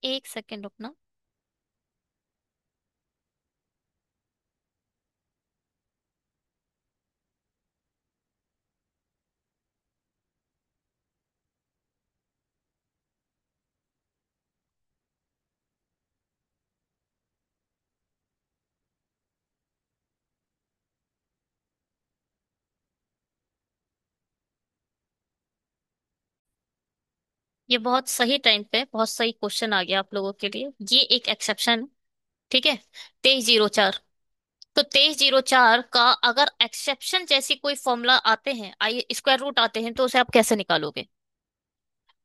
एक सेकंड रुकना। ये बहुत सही टाइम पे बहुत सही क्वेश्चन आ गया आप लोगों के लिए। ये एक एक्सेप्शन। ठीक है। 2304। तो 2304 का अगर एक्सेप्शन जैसी कोई फॉर्मूला आते हैं, आई स्क्वायर रूट आते हैं, तो उसे आप कैसे निकालोगे?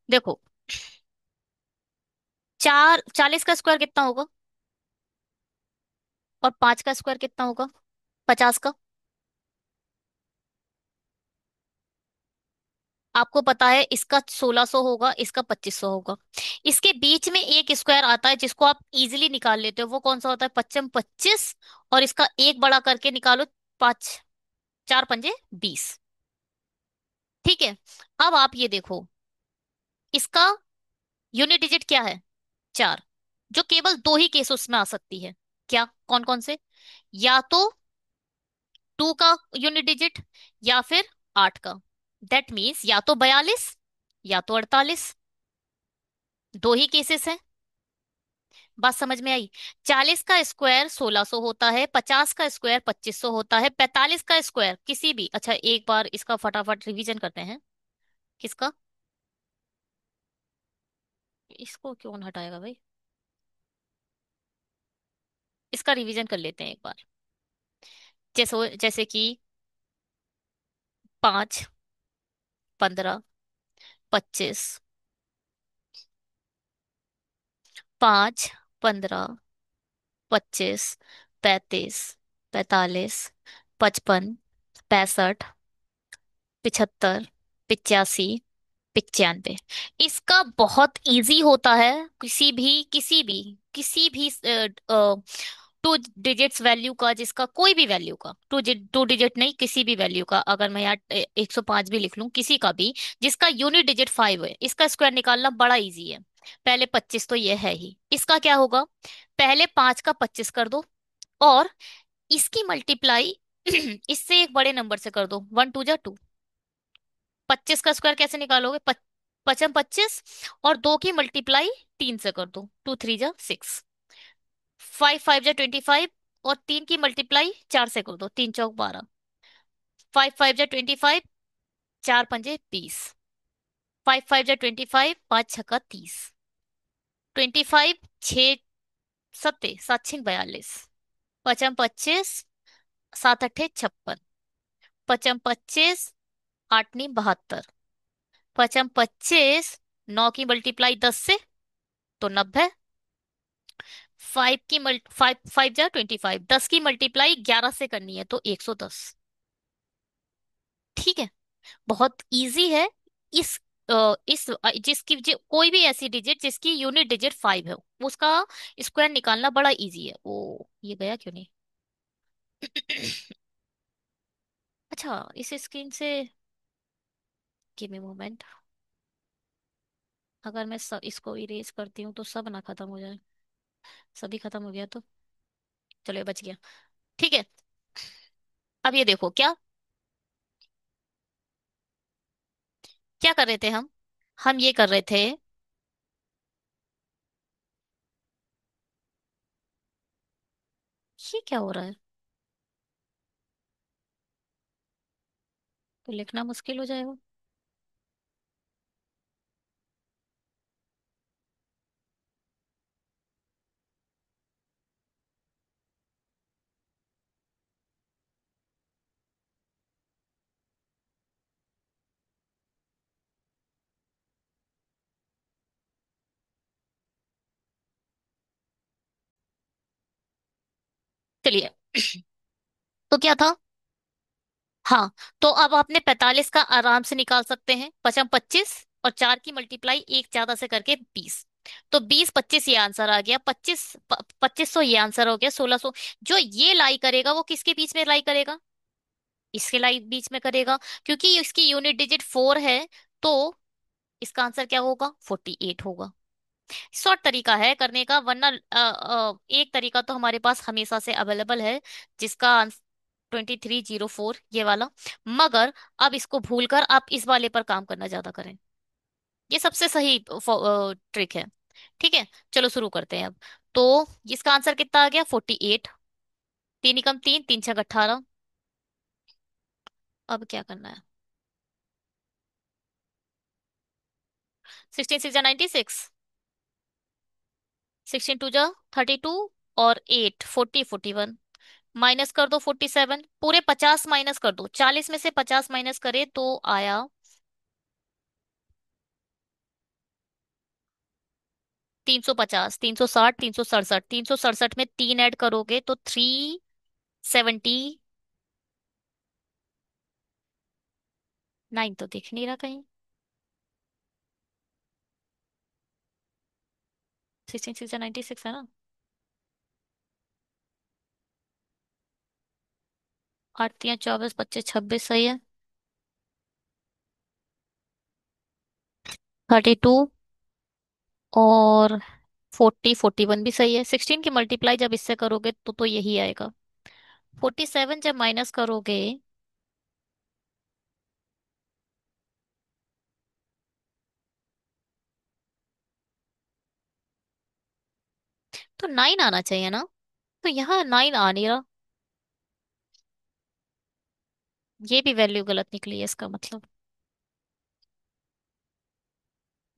देखो, 40 का स्क्वायर कितना होगा? और 5 का स्क्वायर कितना होगा? 50 का। आपको पता है इसका 1600 होगा, इसका 2500 होगा। इसके बीच में एक स्क्वायर आता है जिसको आप इजीली निकाल लेते हो, वो कौन सा होता है? 25 25। और इसका एक बड़ा करके निकालो। 5 4 पंजे 20। ठीक है। अब आप ये देखो, इसका यूनिट डिजिट क्या है? 4। जो केवल दो ही केस उसमें आ सकती है। क्या? कौन कौन से? या तो 2 का यूनिट डिजिट, या फिर 8 का। दैट मीन्स या तो 42 या तो 48। दो ही केसेस हैं। बात समझ में आई? 40 का स्क्वायर 1600 होता है, 50 का स्क्वायर 2500 होता है, 45 का स्क्वायर किसी भी, अच्छा एक बार इसका फटाफट रिवीजन करते हैं। किसका? इसको क्यों हटाएगा भाई? इसका रिवीजन कर लेते हैं एक बार। जैसे कि 5 15 25। 5 15 25 35 45 55 65 75 85 95। इसका बहुत इजी होता है। किसी भी 2 डिजिट्स वैल्यू का, जिसका कोई भी वैल्यू का, 2 डिजिट नहीं, किसी भी वैल्यू का, अगर मैं यहाँ 105 भी लिख लूं, किसी का भी जिसका यूनिट डिजिट 5 है, इसका स्क्वायर निकालना बड़ा इजी है। पहले 25 तो ये है ही, इसका क्या होगा? पहले 5 का 25 कर दो, और इसकी मल्टीप्लाई इससे एक बड़े नंबर से कर दो। 1 × 2 = 2। 25 का स्क्वायर कैसे निकालोगे? पचम 25, और 2 की मल्टीप्लाई 3 से कर दो। 2 × 3 = 6। 5 5 × 25, और 3 की मल्टीप्लाई 4 से कर दो। 3 × 4 = 12। 5 5 × 25, 4 पंजे 20। 5 5 × 25, 5 6 × 30। 25 6 7 7 6 42। पचम 25, 7 8 56। पचम 25, 8 9 72। पचम 25, 9 की मल्टीप्लाई 10 से, तो 90। फाइव की मल्ट फाइव फाइव जा 25, 10 की मल्टीप्लाई 11 से करनी है तो 110। ठीक है, बहुत इजी है। इस जिसकी कोई भी ऐसी डिजिट जिसकी यूनिट डिजिट 5 है, उसका स्क्वायर निकालना बड़ा इजी है। ओ, ये गया क्यों नहीं? अच्छा, इस स्क्रीन से गिव मी मोमेंट। अगर मैं इसको इरेज करती हूँ तो सब ना खत्म हो जाए। सभी खत्म हो गया तो चलो, ये बच गया। ठीक है, अब ये देखो क्या क्या कर रहे थे हम ये कर रहे थे। ये क्या हो रहा है? तो लिखना मुश्किल हो जाएगा। चलिए, तो क्या था? हाँ, तो अब आपने 45 का आराम से निकाल सकते हैं। पचम 25 और 4 की मल्टीप्लाई एक ज्यादा से करके 20। तो 20 25 ये आंसर आ गया। 2500 ये आंसर हो गया। 1600 जो ये लाई करेगा वो किसके बीच में लाई करेगा? इसके लाई बीच में करेगा, क्योंकि इसकी यूनिट डिजिट 4 है। तो इसका आंसर क्या होगा? 48 होगा। शॉर्ट तरीका है करने का, वरना एक तरीका तो हमारे पास हमेशा से अवेलेबल है, जिसका 2304 ये वाला। मगर अब इसको भूलकर आप इस वाले पर काम करना ज्यादा करें। ये सबसे सही ट्रिक है। ठीक है, चलो शुरू करते हैं अब। तो इसका आंसर कितना आ गया? 48। तीन एकम तीन, तीन छक 18। अब क्या करना है? 16 6 जा 96, 16 2 जा 32, और 8 40 41। माइनस कर दो 47, पूरे 50 माइनस कर दो। 40 में से 50 माइनस करे तो आया 350, 360, 367। 367 में तीन ऐड करोगे तो 379। तो दिख नहीं रहा कहीं। 16 6 96 है ना? आठ तिया 24, 25 26 सही है। 32 और 41 भी सही है। 16 की मल्टीप्लाई जब इससे करोगे तो यही आएगा। 47 जब माइनस करोगे तो 9 आना चाहिए ना? तो यहाँ 9 आ नहीं रहा। ये भी वैल्यू गलत निकली है इसका मतलब।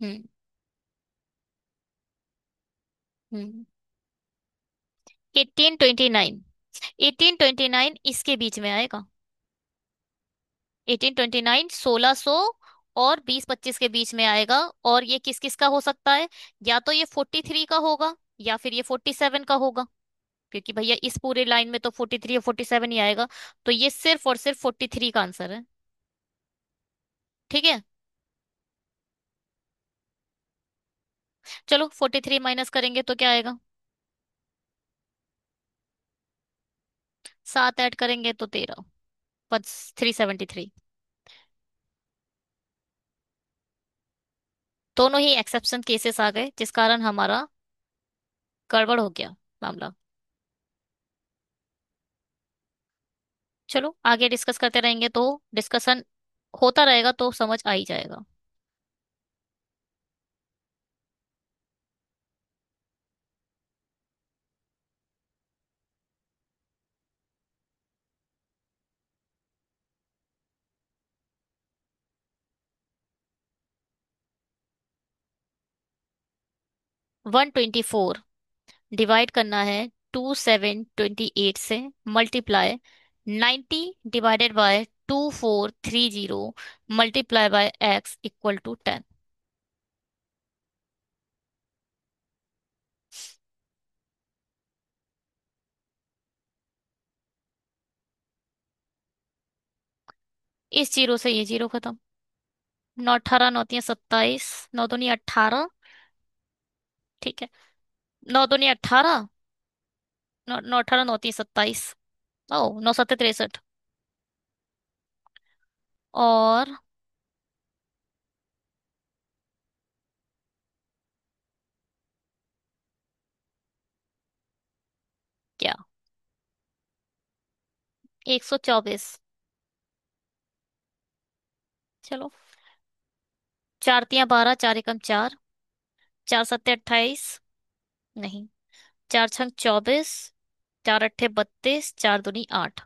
हम्म। हम्म। 1829। 1829 इसके बीच में आएगा। 1829 1600 और 20 25 के बीच में आएगा। और ये किस किस का हो सकता है? या तो ये 43 का होगा, या फिर ये 47 का होगा। क्योंकि भैया इस पूरे लाइन में तो 43 या 47 ही आएगा। तो ये सिर्फ और सिर्फ 43 का आंसर है। ठीक है, चलो 43 माइनस करेंगे तो क्या आएगा? 7 ऐड करेंगे तो 13, बस 373। दोनों ही एक्सेप्शन केसेस आ गए, जिस कारण हमारा गड़बड़ हो गया मामला। चलो आगे डिस्कस करते रहेंगे तो डिस्कशन होता रहेगा तो समझ आ ही जाएगा। 124 डिवाइड करना है 2728 से। Multiply 90 divided by 2430 multiply by x equal to 10। इस जीरो से ये जीरो खत्म। नौ अठारह, नौ तीन 27, नौ दूनी 18। ठीक है। नौ दूनी 18, नौ नौ 18, नौ तीन 27। ओ, नौ सत्ते 63। और क्या? 124। चलो। चार तिया 12, चार एकम 4, चार सत्ते 28। नहीं। चार छंग 24, चार अट्ठे 32, चार दूनी 8।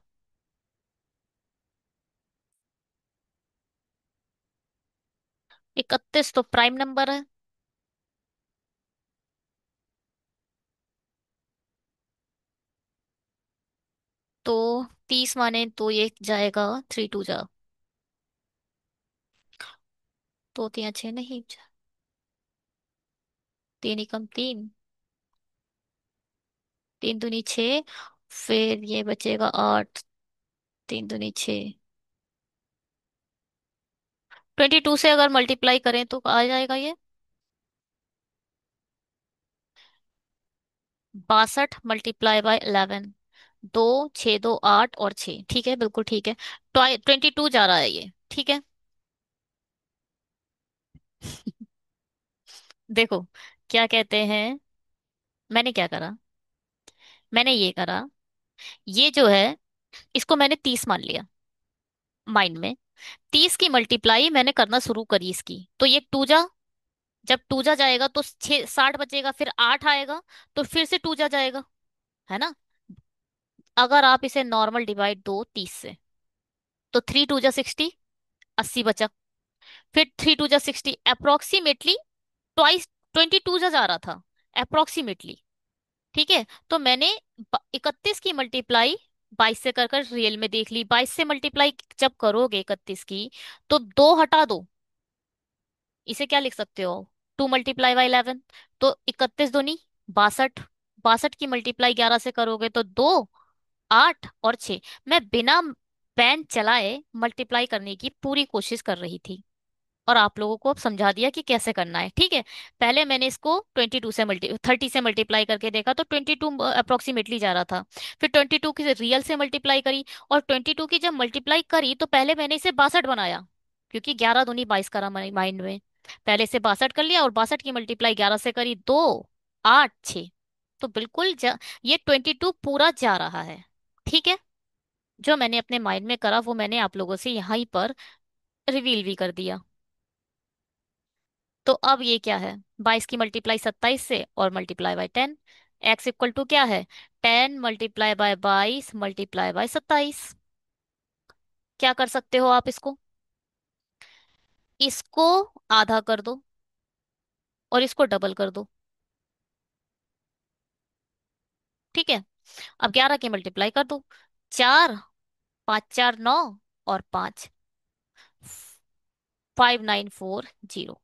31 तो प्राइम नंबर है। तो 30 माने तो ये जाएगा, थ्री टू जा। तो तिया छह नहीं, तीन एकम 3, तीन दूनी 6। फिर ये बचेगा 8, तीन दूनी 6। 22 से अगर मल्टीप्लाई करें तो आ जाएगा ये 62 × 11। दो, छः दो 8 और 6, ठीक है, बिल्कुल ठीक है। 22 जा रहा है ये, ठीक है। देखो, क्या कहते हैं, मैंने क्या करा, मैंने ये करा, ये जो है, इसको मैंने 30 मान लिया माइंड में। 30 की मल्टीप्लाई मैंने करना शुरू करी इसकी, तो ये टू जा। जब टू जा जाएगा तो 60 बचेगा, फिर 8 आएगा, तो फिर से टू जा जाएगा, है ना। अगर आप इसे नॉर्मल डिवाइड दो 30 से, तो थ्री टू जा 60, 80 बचा। फिर थ्री टू जा 60, अप्रोक्सीमेटली ट्वाइस 22 जा रहा था, अप्रोक्सीमेटली। ठीक है, तो मैंने 31 की मल्टीप्लाई 22 से कर कर रियल में देख ली। 22 से मल्टीप्लाई जब करोगे 31 की, तो दो हटा दो। इसे क्या लिख सकते हो, 2 × 11। तो 31 दूनी 62। 62 की मल्टीप्लाई 11 से करोगे तो 2, 8 और 6। मैं बिना पेन चलाए मल्टीप्लाई करने की पूरी कोशिश कर रही थी, और आप लोगों को अब समझा दिया कि कैसे करना है, ठीक है। पहले मैंने इसको 30 से मल्टीप्लाई करके देखा, तो 22 अप्रोक्सीमेटली जा रहा था। फिर 22 की रियल से मल्टीप्लाई करी, और 22 की जब मल्टीप्लाई करी तो पहले मैंने इसे 62 बनाया, क्योंकि 11 दूनी 22 करा माइंड में। पहले से 62 कर लिया, और 62 की मल्टीप्लाई 11 से करी, 2, 8, 6। तो बिल्कुल ये 22 पूरा जा रहा है, ठीक है। जो मैंने अपने माइंड में करा वो मैंने आप लोगों से यहीं पर रिवील भी कर दिया। तो अब ये क्या है, 22 की मल्टीप्लाई 27 से और multiply by 10। X equal to क्या है, 10 × 22 × 22 क्या कर सकते हो आप इसको, इसको आधा कर दो और इसको डबल कर दो, ठीक है। अब 11 की मल्टीप्लाई कर दो, चार, पाँच चार 9, और 5, 5940।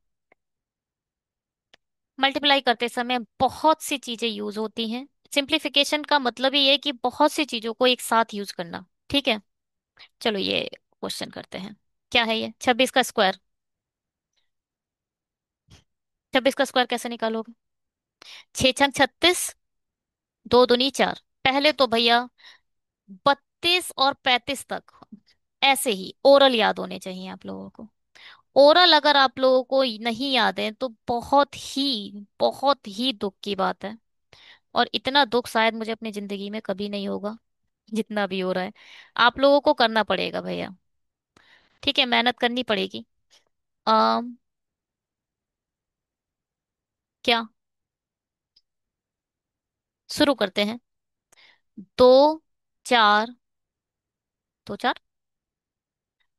मल्टीप्लाई करते समय बहुत सी चीजें यूज होती हैं। सिंप्लीफिकेशन का मतलब ही है कि बहुत सी चीजों को एक साथ यूज करना, ठीक है। चलो ये क्वेश्चन करते हैं। क्या है ये, 26 का स्क्वायर। 26 का स्क्वायर कैसे निकालोगे, 6 × 36, दो दूनी 4। पहले तो भैया 32 और 35 तक ऐसे ही ओरल याद होने चाहिए आप लोगों को। ओरल अगर आप लोगों को नहीं याद है तो बहुत ही दुख की बात है। और इतना दुख शायद मुझे अपनी जिंदगी में कभी नहीं होगा जितना भी हो रहा है। आप लोगों को करना पड़ेगा भैया, ठीक है, मेहनत करनी पड़ेगी। अम क्या, शुरू करते हैं। दो, चार, दो चार,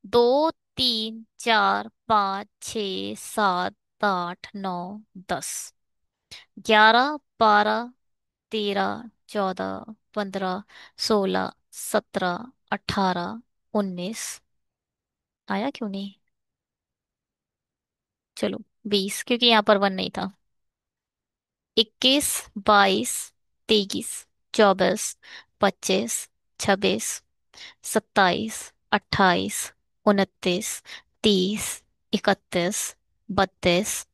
दो, तीन, चार, पाँच, छ, सात, आठ, 9, 10, 11, 12, 13, 14, 15, 16, 17, 18, 19। आया क्यों नहीं, चलो 20, क्योंकि यहाँ पर वन नहीं था। 21, 22, 23, 24, 25, 26, 27, 28, 29, 30, 31, 32,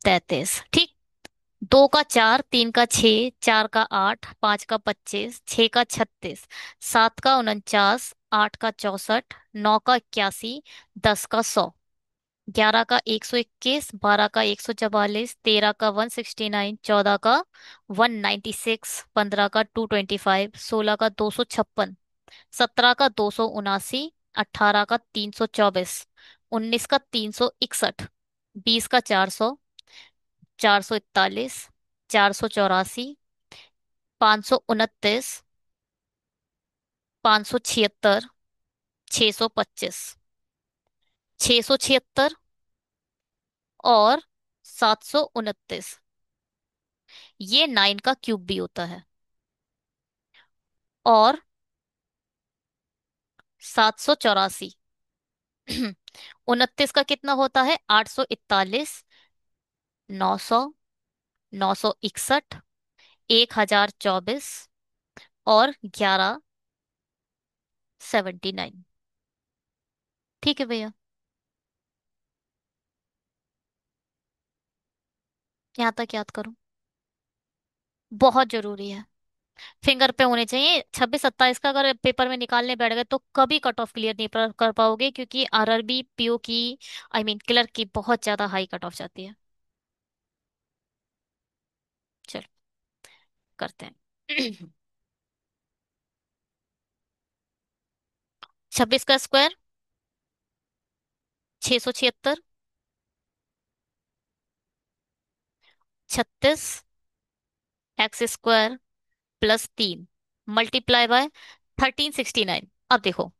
33। ठीक। दो का चार, तीन का छः, चार का आठ, पांच का 25, छः का 36, सात का 49, आठ का 64, नौ का 81, 10 का 100, 11 का 121, 12 का 144, 13 का 169, 14 का 196, 15 का 225, 16 का 256, 17 का 279, 18 का 324, 19 का 361, 20 का 400, 441, 484, 529, 576, 625, 676 और 729। ये 9 का क्यूब भी होता है। और 784। 29 का कितना होता है? 841, 900, 961, 1024 और 1179। ठीक है भैया। यहाँ तक याद करो। बहुत जरूरी है। फिंगर पे होने चाहिए। 26 27 का अगर पेपर में निकालने बैठ गए तो कभी कट ऑफ क्लियर नहीं कर पाओगे, क्योंकि आरआरबी पीओ की, आई मीन क्लर्क की, बहुत ज्यादा हाई कट ऑफ जाती है। चलो करते हैं। 26 का square 676, 36 x square plus 3 multiply by 1369। अब देखो,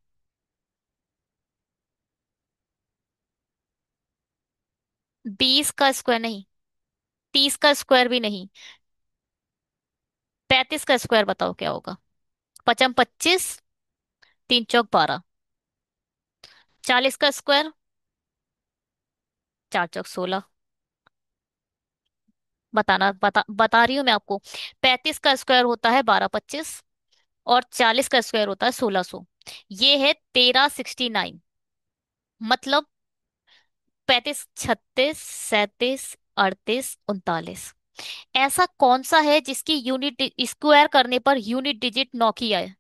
20 का स्क्वायर नहीं, 30 का स्क्वायर भी नहीं, 35 का स्क्वायर बताओ क्या होगा? पचम 25, तीन चौक 12, 40 का स्क्वायर, चार चौक 16। बता रही हूँ मैं आपको। 35 का स्क्वायर होता है 1225, और 40 का स्क्वायर होता है 1600। ये है 1369। मतलब 35, 36, 37, 38, 39। ऐसा कौन सा है जिसकी यूनिट स्क्वायर करने पर यूनिट डिजिट 9 की आए?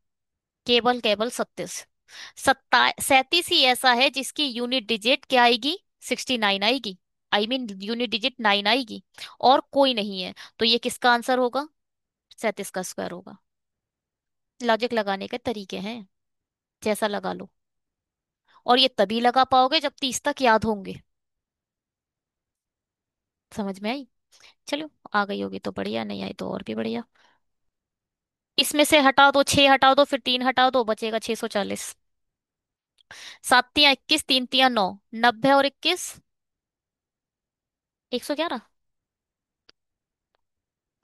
केवल केवल 37। 37 ही ऐसा है जिसकी यूनिट डिजिट क्या आएगी? 69 आएगी। आई मीन यूनिट डिजिट 9 आएगी। और कोई नहीं है। तो ये किसका आंसर होगा? 37 का स्क्वायर होगा। लॉजिक लगाने के तरीके हैं, जैसा लगा लो। और ये तभी लगा पाओगे जब 30 तक याद होंगे। समझ में आई? चलो, आ गई होगी तो बढ़िया, नहीं आई तो और भी बढ़िया। इसमें से हटा दो, 6 हटा दो, फिर 3 हटा दो, बचेगा 640। 7 तिया 21, 3 तिया 9, 90 और 21, 111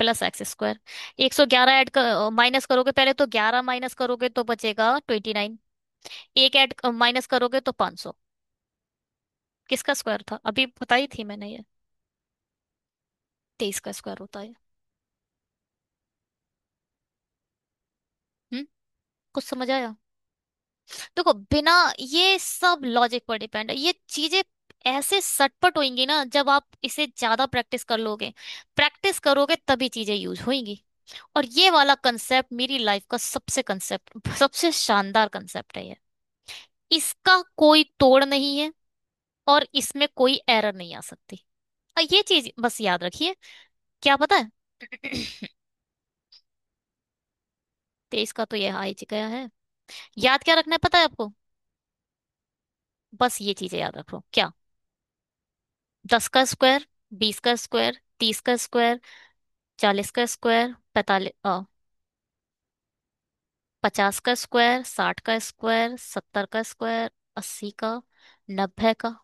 plus x square. 111 add minus करोगे पहले, तो 11 माइनस करोगे तो बचेगा 29। एक ऐड माइनस करोगे तो 500। किसका स्क्वायर था? अभी बताई थी मैंने ये। 23 का स्क्वायर होता है। हम्म। कुछ समझ आया? देखो, बिना, ये सब लॉजिक पर डिपेंड है। ये चीजें ऐसे सटपट होंगी ना जब आप इसे ज्यादा प्रैक्टिस कर लोगे। प्रैक्टिस करोगे तभी चीजें यूज होंगी। और ये वाला कंसेप्ट मेरी लाइफ का सबसे शानदार कंसेप्ट है ये। इसका कोई तोड़ नहीं है, और इसमें कोई एरर नहीं आ सकती। और ये चीज बस याद रखिए। क्या पता है? 23 का तो ये आ ही गया है। याद क्या रखना है पता है आपको? बस ये चीजें याद रखो। क्या? 10 का स्क्वायर, 20 का स्क्वायर, 30 का स्क्वायर, 40 का स्क्वायर, 45, 50 का स्क्वायर, 60 का स्क्वायर, 70 का स्क्वायर, 80 का, 90 का।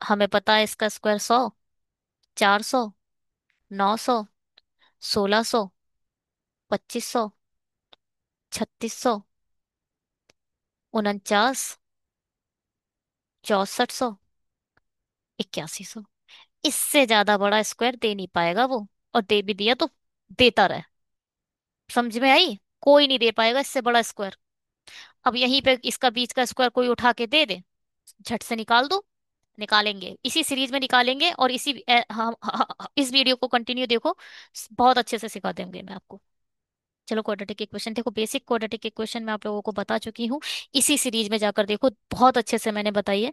हमें पता है इसका स्क्वायर 100, 400, 900, 1600, 2500, 3600, 49, 6400, 8100। इससे ज्यादा बड़ा स्क्वायर दे नहीं पाएगा वो। और दे भी दिया तो देता रहे। समझ में आई? कोई नहीं दे पाएगा इससे बड़ा स्क्वायर। अब यहीं पे इसका बीच का स्क्वायर कोई उठा के दे दे, झट से निकाल दो। निकालेंगे, इसी सीरीज में निकालेंगे, और हम इस वीडियो को कंटिन्यू देखो। बहुत अच्छे से सिखा देंगे मैं आपको। चलो, क्वाड्रेटिक इक्वेशन देखो, बेसिक क्वाड्रेटिक इक्वेशन मैं आप लोगों को बता चुकी हूँ। इसी सीरीज में जाकर देखो, बहुत अच्छे से मैंने बताई है।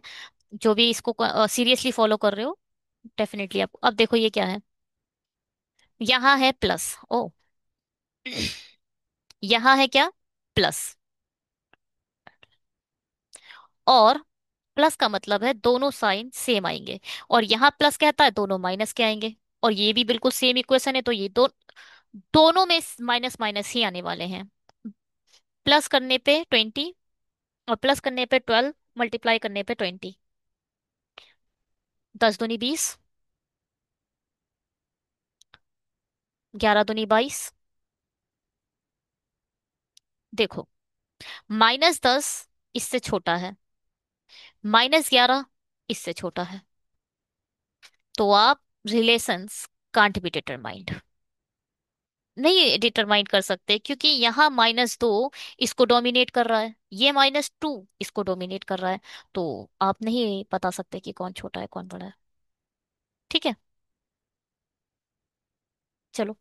जो भी इसको सीरियसली फॉलो कर रहे हो, डेफिनेटली आपको। अब देखो ये क्या है। यहाँ है प्लस, ओ। यहाँ है क्या? प्लस। और प्लस का मतलब है दोनों साइन सेम आएंगे। और यहाँ प्लस कहता है दोनों माइनस के आएंगे। और ये भी बिल्कुल सेम इक्वेशन है, तो ये दोनों में माइनस माइनस ही आने वाले हैं। प्लस करने पे 20, और प्लस करने पे 12, मल्टीप्लाई करने पे 20। 10 दूनी 20, 11 दूनी 22। देखो, -10 इससे छोटा है, -11 इससे छोटा है। तो आप रिलेशंस कांट बी डिटरमाइंड, नहीं डिटरमाइन कर सकते, क्योंकि यहाँ -2 इसको डोमिनेट कर रहा है, ये -2 इसको डोमिनेट कर रहा है। तो आप नहीं बता सकते कि कौन छोटा है कौन बड़ा है। ठीक है। चलो,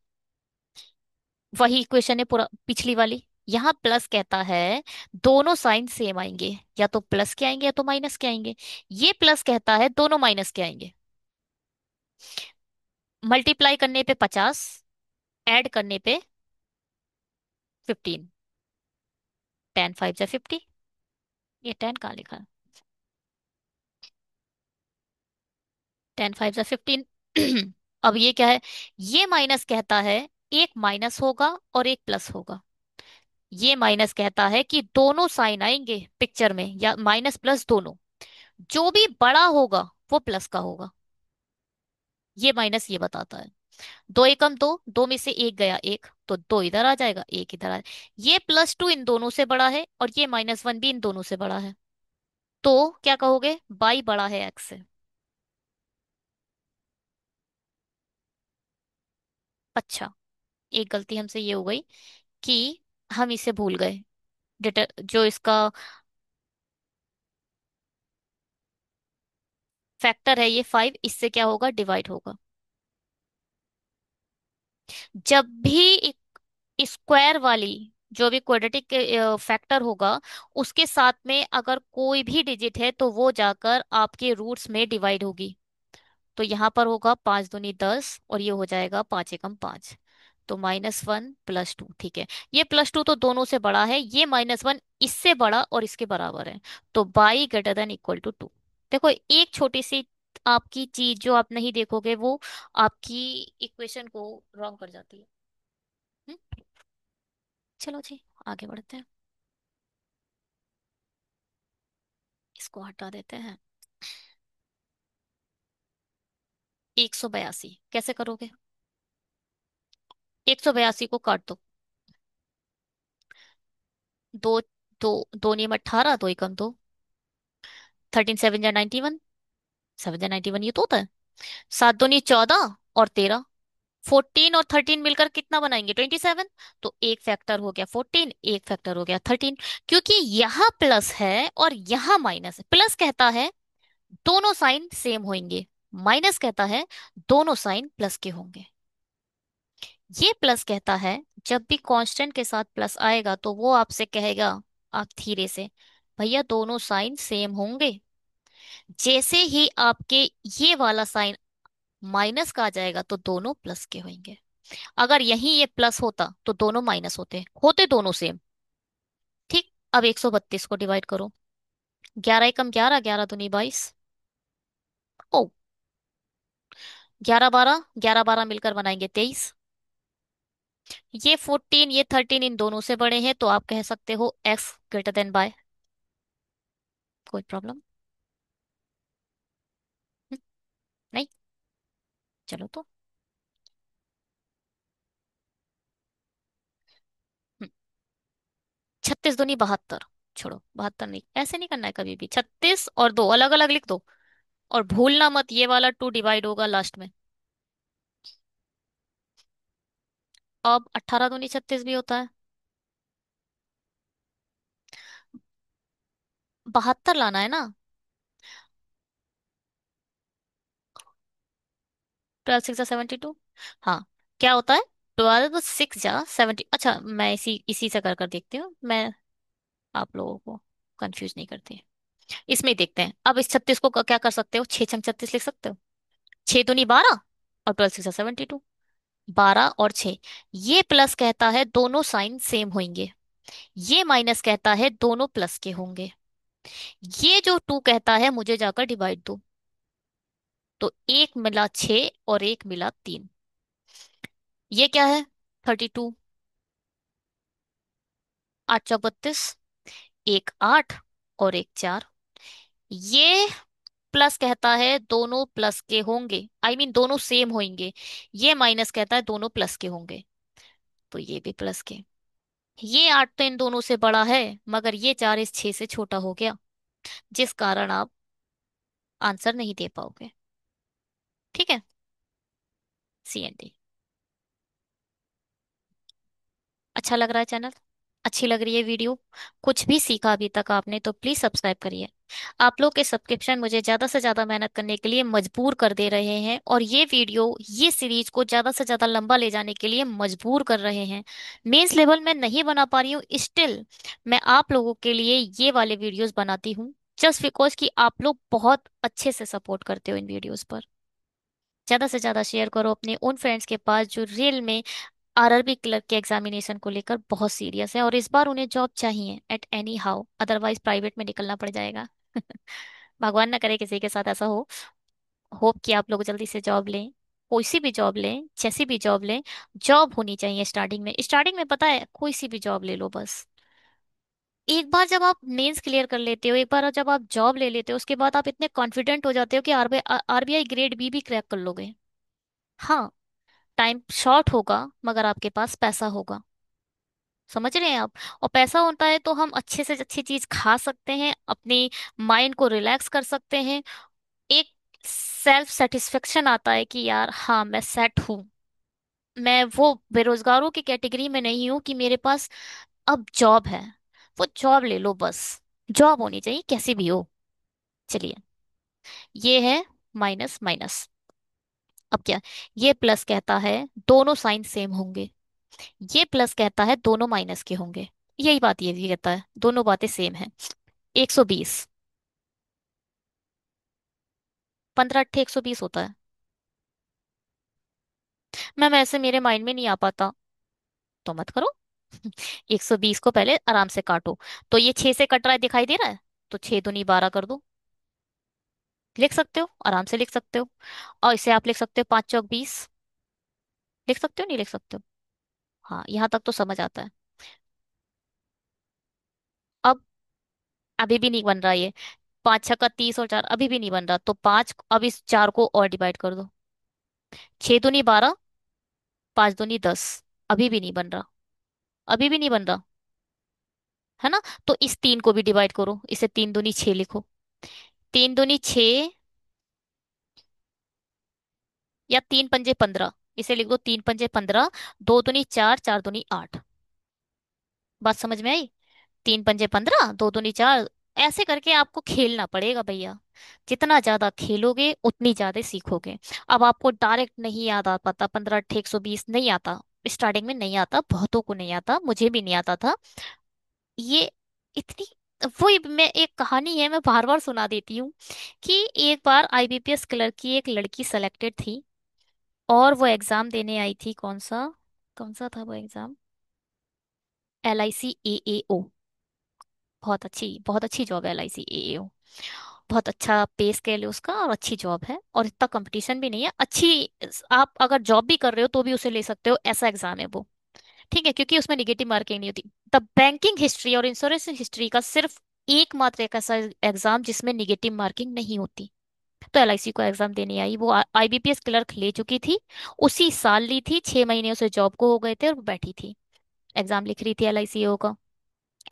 वही इक्वेशन है पूरा पिछली वाली। यहाँ प्लस कहता है दोनों साइन सेम आएंगे, या तो प्लस के आएंगे या तो माइनस के आएंगे। ये प्लस कहता है दोनों माइनस के आएंगे। मल्टीप्लाई करने पे 50, ऐड करने पे 15। 10 5 जा 50। ये 10 कहाँ लिखा है? 10 5 जा 15। अब ये क्या है? ये माइनस कहता है एक माइनस होगा और एक प्लस होगा। ये माइनस कहता है कि दोनों साइन आएंगे पिक्चर में, या माइनस प्लस दोनों। जो भी बड़ा होगा वो प्लस का होगा। ये माइनस ये बताता है। दो एकम दो, दो में से एक गया एक, तो दो इधर आ जाएगा, एक इधर आ जाएगा। ये +2 इन दोनों से बड़ा है, और ये -1 भी इन दोनों से बड़ा है। तो क्या कहोगे? बाई बड़ा है एक्स से। अच्छा, एक गलती हमसे ये हो गई कि हम इसे भूल गए। जो इसका फैक्टर है ये 5, इससे क्या होगा? डिवाइड होगा। जब भी स्क्वायर वाली, जो भी क्वाड्रेटिक फैक्टर होगा, उसके साथ में अगर कोई भी डिजिट है तो वो जाकर आपके रूट्स में डिवाइड होगी। तो यहाँ पर होगा 5 दूनी 10, और ये हो जाएगा 5 एकम 5। तो -1 +2, ठीक है। ये +2 तो दोनों से बड़ा है, ये -1 इससे बड़ा और इसके बराबर है। तो by greater than equal to 2। देखो, एक छोटी सी आपकी चीज जो आप नहीं देखोगे, वो आपकी इक्वेशन को रॉन्ग कर जाती है। हम्म? चलो जी, आगे बढ़ते हैं। इसको हटा देते हैं। 182 कैसे करोगे? 182 को काट दो। दो, दो, दो नियम 18, दो एकम दो। 13 7 जा 91, 7 जा 91 ये तो होता है। 7 दूनी 14 और 13। 14 और 13 मिलकर कितना बनाएंगे? 27। तो एक फैक्टर हो गया 14, एक फैक्टर हो गया 13। क्योंकि यहाँ प्लस है और यहाँ माइनस है। प्लस कहता है दोनों साइन सेम होंगे, माइनस कहता है दोनों साइन प्लस के होंगे। ये प्लस कहता है जब भी कांस्टेंट के साथ प्लस आएगा तो वो आपसे कहेगा, आप धीरे से, भैया दोनों साइन सेम होंगे। जैसे ही आपके ये वाला साइन माइनस का आ जाएगा तो दोनों प्लस के होंगे। अगर यहीं ये प्लस होता तो दोनों माइनस होते, होते दोनों सेम। ठीक। अब 132 को डिवाइड करो। 11 एकम 11, 11 दूनी 22। ओ, 11 12, 11 12 मिलकर बनाएंगे 23। ये 14, ये 13 इन दोनों से बड़े हैं, तो आप कह सकते हो एक्स ग्रेटर देन बाय। कोई प्रॉब्लम? नहीं। चलो तो। 36 दूनी 72। छोड़ो, 72 नहीं, ऐसे नहीं करना है कभी भी। 36 और 2 अलग अलग लिख दो। और भूलना मत, ये वाला 2 डिवाइड होगा लास्ट में। अब 18 दूनी 36 भी होता है। 72 लाना है ना। 12 6 72। हाँ, क्या होता है? 12 6 जा 70। अच्छा, मैं इसी इसी से कर कर देखती हूँ मैं, आप लोगों को कंफ्यूज नहीं करती। इसमें ही देखते हैं। अब इस 36 को क्या कर सकते हो, 6 6 36 लिख सकते हो। 6 दूनी 12 और 12 6 72। 12 और 6, ये प्लस कहता है दोनों साइन सेम होंगे, ये माइनस कहता है दोनों प्लस के होंगे, ये जो 2 कहता है मुझे जाकर डिवाइड दो। तो एक मिला 6 और एक मिला 3। ये क्या है? 32। 8 चौक 32। एक 8 और एक 4। ये प्लस कहता है दोनों प्लस के होंगे, दोनों सेम होंगे। ये माइनस कहता है दोनों प्लस के होंगे, तो ये भी प्लस के। ये 8 तो इन दोनों से बड़ा है, मगर ये 4 इस 6 से छोटा हो गया, जिस कारण आप आंसर नहीं दे पाओगे। ठीक है। CND। अच्छा लग रहा है चैनल? अच्छी लग रही है वीडियो? कुछ भी सीखा अभी तक आपने तो प्लीज सब्सक्राइब करिए। आप लोग के सब्सक्रिप्शन मुझे ज्यादा से ज्यादा मेहनत करने के लिए मजबूर कर दे रहे हैं, और ये वीडियो, ये सीरीज को ज्यादा से ज्यादा लंबा ले जाने के लिए मजबूर कर रहे हैं। मेंस लेवल में नहीं बना पा रही हूँ स्टिल, मैं आप लोगों के लिए ये वाले वीडियोस बनाती हूँ, जस्ट बिकॉज कि आप लोग बहुत अच्छे से सपोर्ट करते हो इन वीडियोस पर। ज्यादा से ज्यादा शेयर करो अपने उन फ्रेंड्स के पास जो रियल में आरआरबी क्लर्क के एग्जामिनेशन को लेकर बहुत सीरियस है, और इस बार उन्हें जॉब चाहिए at any how, otherwise private में निकलना पड़ जाएगा। भगवान ना करे किसी के साथ ऐसा हो। होप कि आप लोग जल्दी से जॉब लें, कोई सी भी जॉब लें, जैसी भी जॉब लें। जॉब होनी चाहिए स्टार्टिंग में पता है, कोई सी भी जॉब ले लो बस। एक बार जब आप मेंस क्लियर कर लेते हो, एक बार जब आप जॉब ले लेते हो, उसके बाद आप इतने कॉन्फिडेंट हो जाते हो कि आरबीआई ग्रेड बी भी क्रैक कर लोगे। हाँ, टाइम शॉर्ट होगा मगर आपके पास पैसा होगा। समझ रहे हैं आप? और पैसा होता है तो हम अच्छे से अच्छी चीज खा सकते हैं, अपनी माइंड को रिलैक्स कर सकते हैं। एक सेल्फ सेटिस्फेक्शन आता है कि यार हाँ मैं सेट हूँ। मैं वो बेरोजगारों की कैटेगरी में नहीं हूँ कि मेरे पास अब जॉब है। वो जॉब ले लो बस, जॉब होनी चाहिए कैसी भी हो। चलिए, ये है माइनस माइनस। अब क्या? ये प्लस कहता है दोनों साइन सेम होंगे, ये प्लस कहता है दोनों माइनस के होंगे। यही बात ये भी कहता है, दोनों बातें सेम है। 120। 15 8 120 होता है। मैम ऐसे मेरे माइंड में नहीं आ पाता, तो मत करो। 120 को पहले आराम से काटो। तो ये 6 से कट रहा है, दिखाई दे रहा है? तो 6 दूनी 12 कर दो। लिख सकते हो, आराम से लिख सकते हो। और इसे आप लिख सकते हो 5 चौक 20। लिख सकते हो, नहीं लिख सकते हो? हाँ, यहाँ तक तो समझ आता है। अब अभी भी नहीं बन रहा ये। 5 6 का 30 और 4 अभी भी नहीं बन रहा, तो 5, अब इस 4 को और डिवाइड कर दो। 6 दूनी 12, 5 दूनी 10। अभी भी नहीं बन रहा, अभी भी नहीं बन रहा, है ना? तो इस 3 को भी डिवाइड करो, इसे 3 दूनी 6 लिखो। 3 दूनी 6, या 3 पंजे 15, इसे लिख दो 3 पंजे 15। 2 दूनी 4, 4 दूनी 8। बात समझ में आई? 3 पंजे 15, 2 दूनी 4। ऐसे करके आपको खेलना पड़ेगा भैया। जितना ज्यादा खेलोगे उतनी ज्यादा सीखोगे। अब आपको डायरेक्ट नहीं याद आ पाता, 15 8 120 नहीं आता। स्टार्टिंग में नहीं आता, बहुतों को नहीं आता, मुझे भी नहीं आता था ये। इतनी, वही मैं, एक कहानी है मैं बार बार सुना देती हूँ कि एक बार आईबीपीएस क्लर्क की एक लड़की सेलेक्टेड थी, और वो एग्जाम देने आई थी। कौन सा था वो एग्जाम? LIC AAO। बहुत अच्छी जॉब है LIC AAO। बहुत अच्छा पे स्केल है उसका, और अच्छी जॉब है, और इतना कंपटीशन भी नहीं है, अच्छी। आप अगर जॉब भी कर रहे हो तो भी उसे ले सकते हो, ऐसा एग्जाम है वो। ठीक है, क्योंकि उसमें निगेटिव मार्किंग नहीं होती। द बैंकिंग हिस्ट्री और इंश्योरेंस हिस्ट्री का सिर्फ एकमात्र एक ऐसा एग्जाम जिसमें निगेटिव मार्किंग नहीं होती। तो LIC को एग्जाम देने आई वो, आईबीपीएस क्लर्क ले चुकी थी, उसी साल ली थी, 6 महीने उसे जॉब को हो गए थे, और वो बैठी थी, एग्जाम लिख रही थी LICO का।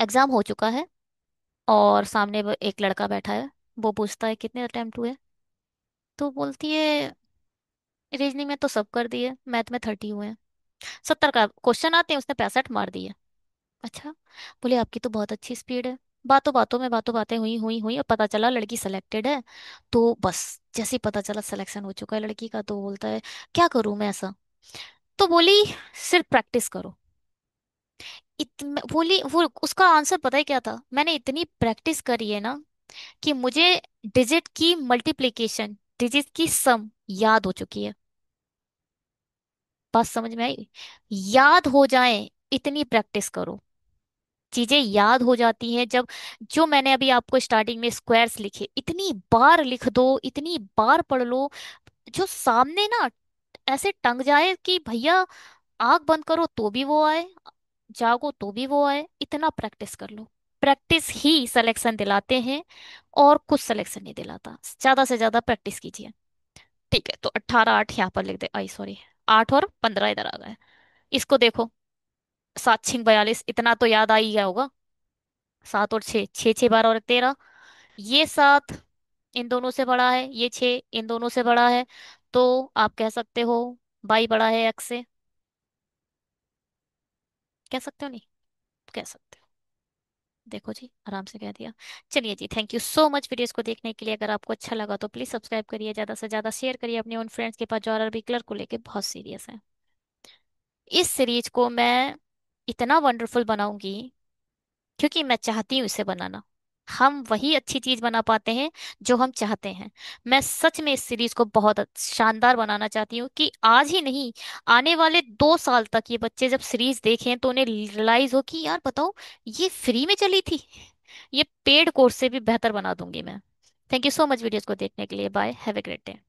एग्जाम हो चुका है, और सामने वो एक लड़का बैठा है। वो पूछता है कितने अटेम्प्ट हुए? तो बोलती है रीजनिंग में तो सब कर दिए, मैथ में 30 हुए हैं। 70 का क्वेश्चन आते हैं, उसने 65 मार दिए। अच्छा। बोले आपकी तो बहुत अच्छी स्पीड है। बातों बातें हुई हुई हुई और पता चला लड़की सेलेक्टेड है। तो बस जैसे ही पता चला सिलेक्शन हो चुका है लड़की का, तो बोलता है क्या करूं मैं ऐसा। तो बोली सिर्फ प्रैक्टिस करो। बोली वो, उसका आंसर पता है क्या था, मैंने इतनी प्रैक्टिस करी है ना कि मुझे डिजिट की मल्टीप्लिकेशन, डिजिट की सम याद हो चुकी है। बात समझ में आई? याद हो जाए, इतनी प्रैक्टिस करो। चीजें याद हो जाती हैं जब, जो मैंने अभी आपको स्टार्टिंग में स्क्वायर्स लिखे, इतनी बार लिख दो, इतनी बार पढ़ लो, जो सामने ना ऐसे टंग जाए कि भैया आंख बंद करो तो भी वो आए, जागो तो भी वो आए। इतना प्रैक्टिस कर लो। प्रैक्टिस ही सिलेक्शन दिलाते हैं, और कुछ सिलेक्शन नहीं दिलाता। ज्यादा से ज्यादा प्रैक्टिस कीजिए। ठीक है, तो 18 8 यहाँ पर लिख दे, आई सॉरी, 8 और 15 इधर आ गए। इसको देखो, 7 6 42, इतना तो याद आ ही गया होगा। 7 और 6, 6 6 12 और 13। ये 7 इन दोनों से बड़ा है, ये 6 इन दोनों से बड़ा है। तो आप कह सकते हो बाई बड़ा है एक्स से। कह सकते हो नहीं? कह सकते हो। देखो जी, आराम से कह दिया। चलिए जी, thank you so much videos को देखने के लिए। अगर आपको अच्छा लगा तो प्लीज सब्सक्राइब करिए, ज्यादा से ज्यादा शेयर करिए अपने उन फ्रेंड्स के पास जो आरआरबी क्लर्क को लेके बहुत सीरियस है। इस सीरीज को मैं इतना वंडरफुल बनाऊंगी क्योंकि मैं चाहती हूँ इसे बनाना। हम वही अच्छी चीज बना पाते हैं जो हम चाहते हैं। मैं सच में इस सीरीज को बहुत शानदार बनाना चाहती हूँ कि आज ही नहीं, आने वाले 2 साल तक ये बच्चे जब सीरीज देखें तो उन्हें रियलाइज हो कि यार बताओ, ये फ्री में चली थी। ये पेड कोर्स से भी बेहतर बना दूंगी मैं। Thank you so much videos को देखने के लिए। Bye, have a great day.